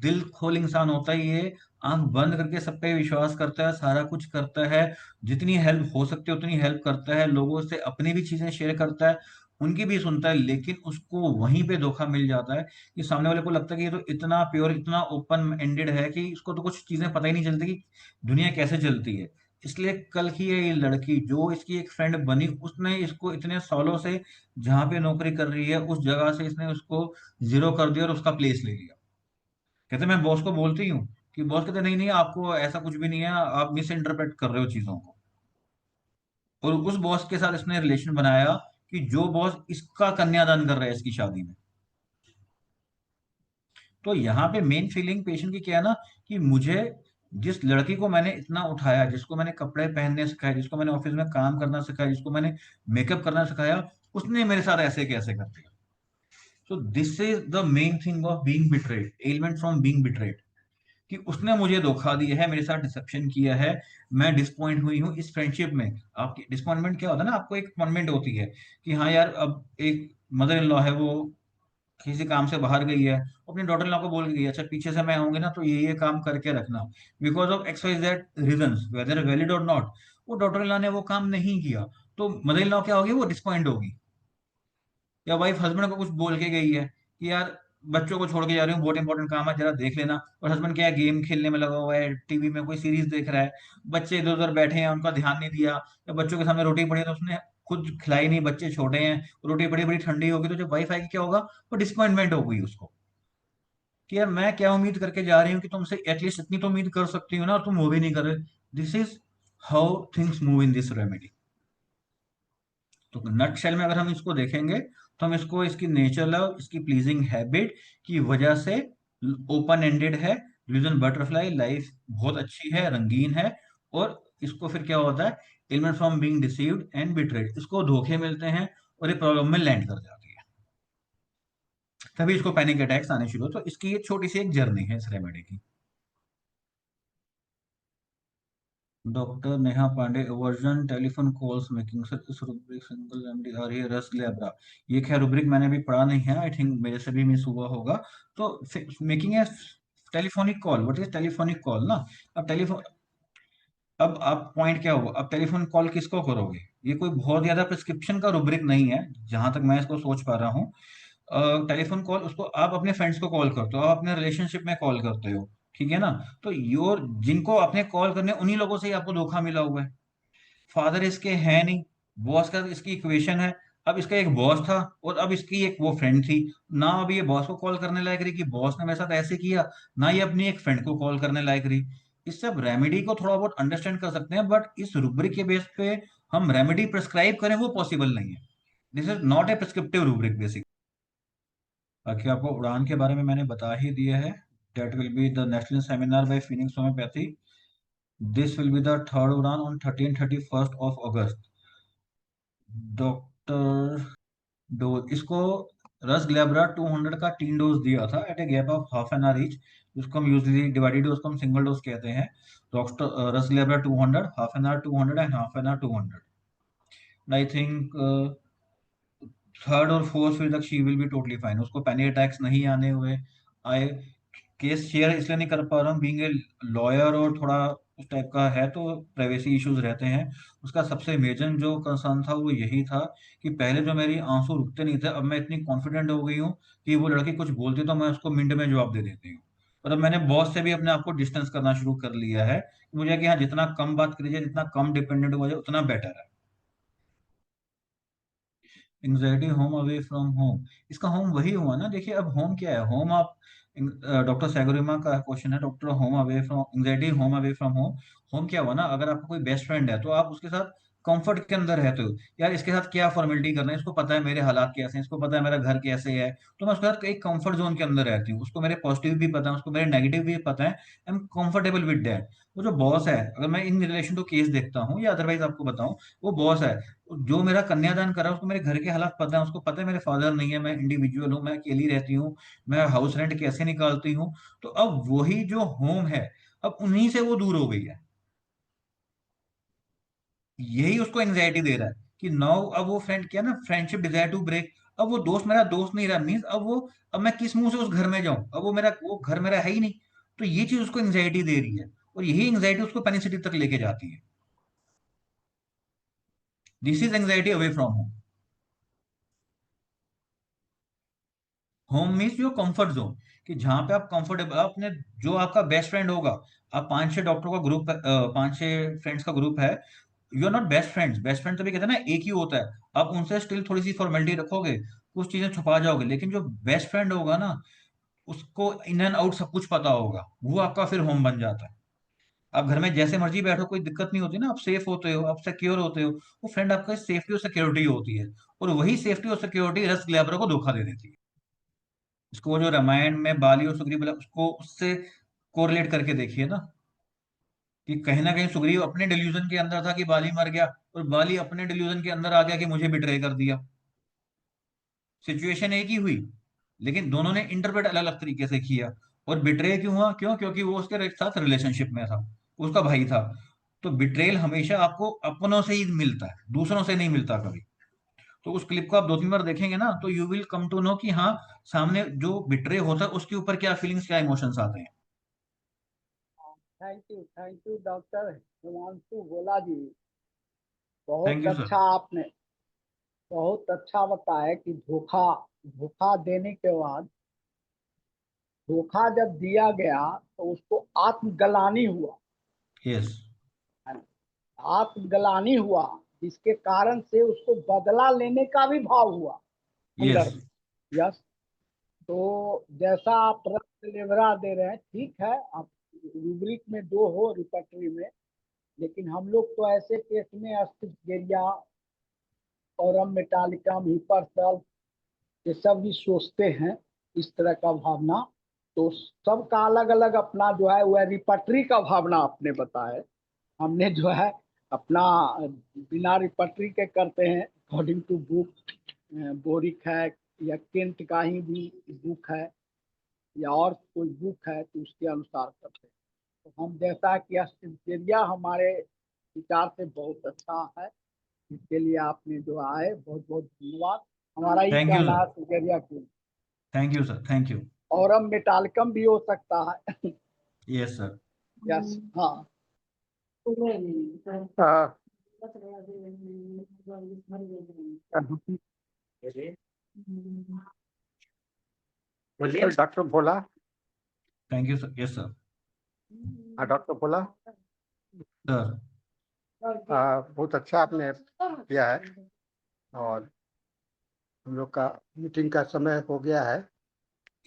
दिल खोल इंसान होता है, ये आंख बंद करके सब पे विश्वास करता है, सारा कुछ करता है, जितनी हेल्प हो सकती है उतनी हेल्प करता है, लोगों से अपनी भी चीजें शेयर करता है, उनकी भी सुनता है, लेकिन उसको वहीं पे धोखा मिल जाता है कि सामने वाले को लगता है कि ये तो इतना प्योर, इतना ओपन एंडेड है कि इसको तो कुछ चीजें पता ही नहीं चलती कि दुनिया कैसे चलती है। इसलिए कल की ये लड़की जो इसकी एक फ्रेंड बनी, उसने इसको इतने सालों से जहां पे नौकरी कर रही है उस जगह से इसने उसको जीरो कर दिया और उसका प्लेस ले लिया। कहते मैं बॉस को बोलती हूँ कि बॉस कहते नहीं नहीं आपको ऐसा कुछ भी नहीं है, आप मिस इंटरप्रेट कर रहे हो चीजों को। और उस बॉस के साथ इसने रिलेशन बनाया कि जो बॉस इसका कन्यादान कर रहा है इसकी शादी में। तो यहाँ पे मेन फीलिंग पेशेंट की क्या है ना, कि मुझे जिस लड़की को मैंने इतना उठाया, जिसको मैंने कपड़े पहनने सिखाए, जिसको मैंने ऑफिस में काम करना सिखाया, जिसको मैंने मेकअप करना सिखाया, उसने मेरे साथ ऐसे कैसे कर दिया। So this is the main thing of being betrayed, element from being betrayed, कि उसने मुझे धोखा दिया है, मेरे साथ डिसेप्शन किया है, मैं डिसपॉइंट हुई हूँ इस फ्रेंडशिप में। आपकी डिसपॉइंटमेंट क्या होता है ना, आपको एक अपॉइंटमेंट होती है कि हाँ यार, अब एक मदर इन लॉ है, वो किसी काम से बाहर गई है, वो अपनी डॉटर इन लॉ को बोल के गई, अच्छा पीछे से मैं आऊंगी ना तो ये काम करके रखना, because of X Y Z reason, whether valid और नॉट, वो डॉटर इन लॉ ने वो काम नहीं किया, तो मदर इन लॉ क्या होगी, वो डिसपॉइंट होगी। या वाइफ हस्बैंड को कुछ बोल के गई है कि यार बच्चों को छोड़ के जा रही हूँ, बहुत इंपॉर्टेंट काम है, जरा देख लेना, और हस्बैंड क्या है, गेम खेलने में लगा हुआ है, टीवी में कोई सीरीज देख रहा है, बच्चे इधर उधर बैठे हैं, उनका ध्यान नहीं दिया, या बच्चों के सामने रोटी पड़ी है तो उसने खुद खिलाई नहीं, बच्चे छोटे हैं, रोटी बड़ी बड़ी ठंडी होगी, तो जब वाइफ आएगी क्या होगा, वो डिसअपॉइंटमेंट होगी उसको कि यार मैं क्या उम्मीद करके जा रही हूँ कि तुमसे एटलीस्ट इतनी तो उम्मीद कर सकती हो ना, और तुम वो भी नहीं कर रहे। This is how things move in this remedy. तो नट शेल में अगर हम इसको देखेंगे तो हम इसको इसकी नेचर लव, इसकी प्लीजिंग हैबिट की वजह से ओपन एंडेड है, रीजन बटरफ्लाई, लाइफ बहुत अच्छी है, रंगीन है, और इसको फिर क्या होता है, element from being deceived and betrayed, इसको धोखे मिलते हैं और ये प्रॉब्लम में लैंड कर जाती है, तभी इसको पैनिक अटैक्स आने शुरू। तो इसकी ये छोटी सी एक जर्नी है इस रेमेडी की। Doctor Neha Pandey, version telephone calls making, sir इस रुब्रिक सिंगल रेमेडी आ रही है रस ग्लैब्रा, ये खैर रुब्रिक मैंने भी पढ़ा नहीं है, आई थिंक मेरे से भी मिस हुआ होगा। तो मेकिंग है telephonic call, what is telephonic call ना। अब टेलीफोन, अब आप पॉइंट क्या होगा, अब टेलीफोन कॉल किसको करोगे, ये कोई बहुत ज्यादा प्रिस्क्रिप्शन का रुब्रिक नहीं है जहां तक मैं इसको सोच पा रहा हूँ। टेलीफोन कॉल उसको आप अपने फ्रेंड्स को कॉल करते हो, आप अपने रिलेशनशिप में कॉल करते हो, ठीक है ना। तो योर जिनको आपने कॉल करने, उन्हीं लोगों से ही आपको धोखा मिला हुआ है। फादर इसके है नहीं, बॉस का इसकी इक्वेशन है, अब इसका एक बॉस था और अब इसकी एक वो फ्रेंड थी ना, अब ये बॉस को कॉल करने लायक रही कि बॉस ने मेरे साथ ऐसे किया, ना ये अपनी एक फ्रेंड को कॉल करने लायक रही। इस सब रेमेडी को थोड़ा बहुत अंडरस्टैंड कर सकते हैं, बट इस रूब्रिक के बेस पे हम रेमेडी प्रिस्क्राइब करें वो पॉसिबल नहीं है। This is not a prescriptive rubric basic. बाकी आपको उड़ान के बारे में मैंने बता ही दिया है, date will be the national seminar by Phoenix homeopathy, this will be the third Udaan on 31 of August. Doctor डोज इसको रस ग्लैब्रा 200 का 3 डोज दिया था at a gap of half an hour each, जिसको हम यूजली डिवाइडेड डोज को हम single dose कहते हैं। डॉक्टर रस glabra 200, half an our 200 and half an our 200। I think third और फोर्थ फिर तक she will be totally fine, उसको पैनिक अटैक्स नहीं आने हुए। आई केस शेयर इसलिए नहीं कर पा रहा हूँ, बीइंग ए लॉयर और थोड़ा उस टाइप का है तो प्राइवेसी इश्यूज रहते हैं। उसका सबसे मेजर जो कंसर्न था वो यही था कि पहले जो मेरी आंसू रुकते नहीं थे, अब मैं इतनी कॉन्फिडेंट हो गई हूँ कि वो लड़की कुछ बोलती तो मैं उसको मिनट में जवाब दे देती हूँ। मतलब मैंने बॉस से भी अपने आप को डिस्टेंस करना शुरू कर लिया है, मुझे कि हाँ जितना कम बात करी जाए, जितना कम डिपेंडेंट हो जाए उतना बेटर है। Anxiety home away from home, इसका होम वही हुआ ना, देखिए अब होम क्या है, होम आप डॉक्टर सैगोरिमा का क्वेश्चन है, doctor home away from anxiety home away from home. Home क्या हुआ ना, अगर आपका कोई बेस्ट फ्रेंड है तो आप उसके साथ कंफर्ट के अंदर रहते हो, यार इसके साथ क्या फॉर्मेलिटी करना है, इसको पता है मेरे हालात कैसे हैं, इसको पता है मेरा घर कैसे है, तो मैं उसके साथ एक कंफर्ट जोन के अंदर रहती हूँ, उसको मेरे पॉजिटिव भी पता है, उसको मेरे नेगेटिव भी पता है, I am comfortable with that. वो जो बॉस है, अगर मैं इन रिलेशन टू केस देखता हूँ या अदरवाइज आपको बताऊं, वो बॉस है जो मेरा कन्यादान कर रहा है, उसको मेरे घर के हालात पता है, उसको पता है मेरे फादर नहीं है, मैं इंडिविजुअल हूँ, मैं अकेली रहती हूँ, मैं हाउस रेंट कैसे निकालती हूँ। तो अब वही जो होम है, अब उन्हीं से वो दूर हो गई है। यही उसको एंग्जाइटी दे रहा है कि नाउ अब वो फ्रेंड क्या ना, फ्रेंडशिप डिजायर टू ब्रेक। अब वो दोस्त मेरा दोस्त नहीं रहा, मीन्स अब मैं किस मुंह से उस घर में जाऊं, अब वो घर मेरा है ही नहीं। तो ये चीज उसको एंग्जाइटी दे रही है, और यही एंग्जाइटी उसको पैनिसिटी तक लेके जाती है। This is anxiety away from home. Home means your comfort zone, कि जहां पे आप कंफर्टेबल, अपने जो आपका बेस्ट फ्रेंड होगा। आप 5-6 डॉक्टरों का ग्रुप, 5-6 फ्रेंड्स का ग्रुप है। You are not best friends, best friend तभी कहते हैं ना, एक ही होता है। आप उनसे स्टिल थोड़ी सी फॉर्मेलिटी रखोगे, कुछ चीजें छुपा जाओगे, लेकिन जो बेस्ट फ्रेंड होगा ना, उसको इन एंड आउट सब कुछ पता होगा, वो आपका फिर होम बन जाता है। आप घर में जैसे मर्जी बैठो, कोई दिक्कत नहीं होती ना, आप सेफ होते हो, आप सिक्योर होते हो। वो फ्रेंड आपका सेफ्टी और सिक्योरिटी होती है, और वही सेफ्टी और सिक्योरिटी रस ग्लैबर को धोखा दे देती है। इसको वो जो रामायण में बाली और सुग्रीव बोला, उसको उससे कोरिलेट करके देखिए ना, कि कहीं ना कहीं सुग्रीव अपने डिल्यूजन के अंदर था कि बाली मर गया, और बाली अपने डिल्यूजन के अंदर आ गया कि मुझे बिट्रे कर दिया। सिचुएशन एक ही हुई, लेकिन दोनों ने इंटरप्रेट अलग अलग तरीके से किया। और बिट्रे क्यों हुआ? क्यों? क्योंकि वो उसके साथ रिलेशनशिप में था, उसका भाई था। तो बिट्रेल हमेशा आपको अपनों से ही मिलता है, दूसरों से नहीं मिलता कभी। तो उस क्लिप को आप 2-3 बार देखेंगे ना, तो you will come to know कि हाँ, सामने जो बिट्रे होता है उसके ऊपर क्या फीलिंग्स, क्या इमोशंस आते हैं। Thank you doctor Himanshu Bhola ji. Thank बहुत यू सर। अच्छा आपने बहुत अच्छा बताया कि धोखा धोखा देने के बाद, धोखा जब दिया गया तो उसको आत्मग्लानि हुआ, यस। है ना? आत्मग्लानि हुआ, जिसके कारण से उसको बदला लेने का भी भाव हुआ अंदर यस। में। यस। तो जैसा आप रक्त लेवरा दे रहे हैं, ठीक है, आप रूब्रिक में 2 हो, रिपर्टरी में, लेकिन हम लोग तो ऐसे केस में अस्थिगेरिया, औरम मेटालिकम, हिपरसेल, ये सब भी सोचते हैं इस तरह का भावना। तो सबका अलग अलग अपना जो है वह रिपटरी का भावना आपने बताया। हमने जो है अपना बिना रिपटरी के करते हैं, अकॉर्डिंग टू बुक। बोरिक है या केंट का ही भी बुक है, या और कोई बुक है, तो उसके अनुसार करते हैं। तो हम जैसा कि अस्थिगेरिया हमारे विचार से बहुत अच्छा है, इसके लिए आपने जो आए बहुत बहुत धन्यवाद। हमारा ही थैंक यू कहना सर। है सुगरिया को। Thank you sir. Thank you. और अब मेटालिकम भी हो सकता है। Yes sir. यस। हाँ। बोलिए doctor Bhola. Thank you sir. Yes sir. हाँ डॉक्टर भोला, सर। बहुत अच्छा आपने किया है, और हम लोग का मीटिंग का समय हो गया है।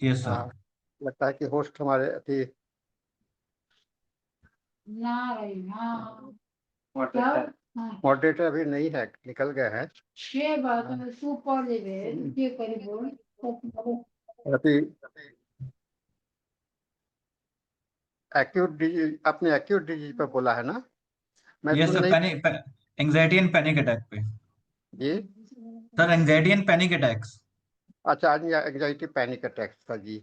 Yes sir. लगता है कि होस्ट हमारे अति मॉडरेटर अभी नहीं है, निकल गए हैं। अति आपने एक्यूट डिजीज पर बोला है ना? मैं यस सुन सर, नहीं। एंग्जाइटी एंड पैनिक अटैक पे। जी। Sir, anxiety and panic attacks. अच्छा, एंजाइटी पैनिक अटैक्स का जी,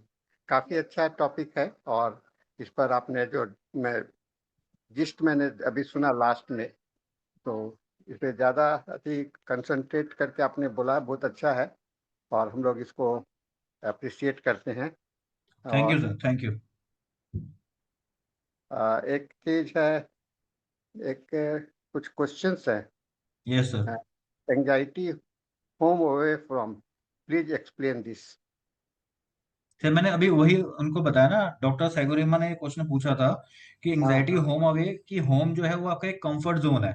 काफ़ी अच्छा टॉपिक है। और इस पर आपने जो मैं जिस्ट मैंने अभी सुना लास्ट में, तो इस पर ज़्यादा अति कंसंट्रेट करके आपने बोला, बहुत अच्छा है, और हम लोग इसको अप्रिशिएट करते हैं। थैंक यू और सर। Thank you. एक चीज है, एक कुछ क्वेश्चंस है। Yes sir. Anxiety home away from, please explain this. Sir, मैंने अभी वही उनको बताया ना, डॉक्टर सैगोरिमा ने क्वेश्चन पूछा था कि हाँ एंग्जाइटी होम अवे, कि होम जो है वो आपका एक कंफर्ट जोन है।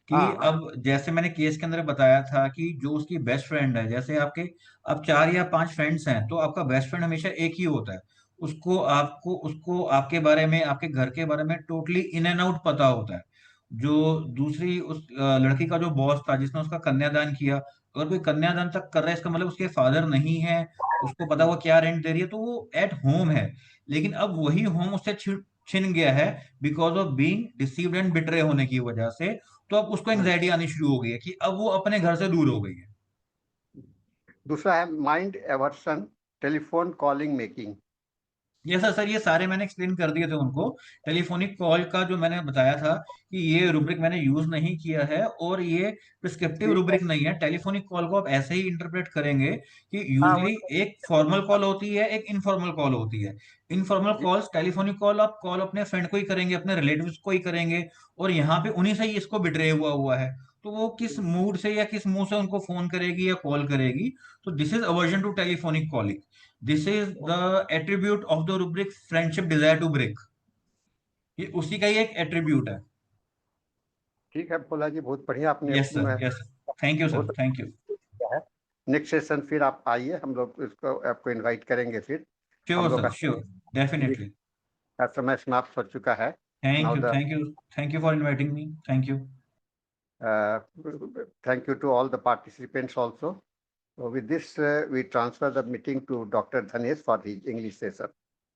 कि हाँ हाँ अब जैसे मैंने केस के अंदर बताया था कि जो उसकी बेस्ट फ्रेंड है, जैसे आपके अब 4 या 5 फ्रेंड्स हैं, तो आपका बेस्ट फ्रेंड हमेशा एक ही होता है। उसको आपके बारे में, आपके घर के बारे में टोटली इन एंड आउट पता होता है। जो दूसरी उस लड़की का जो बॉस था, जिसने उसका कन्यादान किया, अगर कोई कन्यादान तक कर रहा है, इसका मतलब उसके फादर नहीं है, उसको पता वो क्या रेंट दे रही है, तो वो एट होम है। लेकिन अब वही होम उससे छिन गया है, because of being deceived and betray होने की वजह से। तो अब उसको हाँ। एंग्जाइटी आनी शुरू हो गई है कि अब वो अपने घर से दूर हो गई है। दूसरा है mind aversion, telephone calling making. Yes sir, ये सारे मैंने एक्सप्लेन कर दिए थे उनको। टेलीफोनिक कॉल का जो मैंने बताया था कि ये रूब्रिक मैंने यूज नहीं किया है और ये प्रिस्क्रिप्टिव ठीक है। रूब्रिक नहीं है। टेलीफोनिक कॉल को आप ऐसे ही इंटरप्रेट करेंगे कि हाँ, वो यूजली तो एक फॉर्मल कॉल होती है, एक इनफॉर्मल कॉल होती है। इनफॉर्मल जी। कॉल्स, टेलीफोनिक कॉल आप कॉल अपने फ्रेंड को ही करेंगे, अपने रिलेटिव्स को ही करेंगे, और यहाँ पे उन्हीं से ही इसको बिट्रे हुआ हुआ है। तो वो किस मूड से या किस मुंह से उनको फोन करेगी या कॉल करेगी। तो this is aversion to telephonic calling. This is the attribute of the rubric friendship desire to break. ये उसी का ही एक एट्रीब्यूट है। ठीक है भोला जी, बहुत बढ़िया आपने yes sir, yes. Thank you sir, बहुत थैंक यू। अच्छा है। नेक्स्ट सेशन फिर आप आइए, हम लोग इसको आपको इनवाइट करेंगे फिर। हम श्योर लोग सर, का श्योर, डेफिनेटली। समय समाप्त हो चुका है। Thank now you, the thank you, thank you for inviting me. Thank you. thank you to all the participants also. So with this, we transfer the meeting to Dr. Dhanesh for the English session.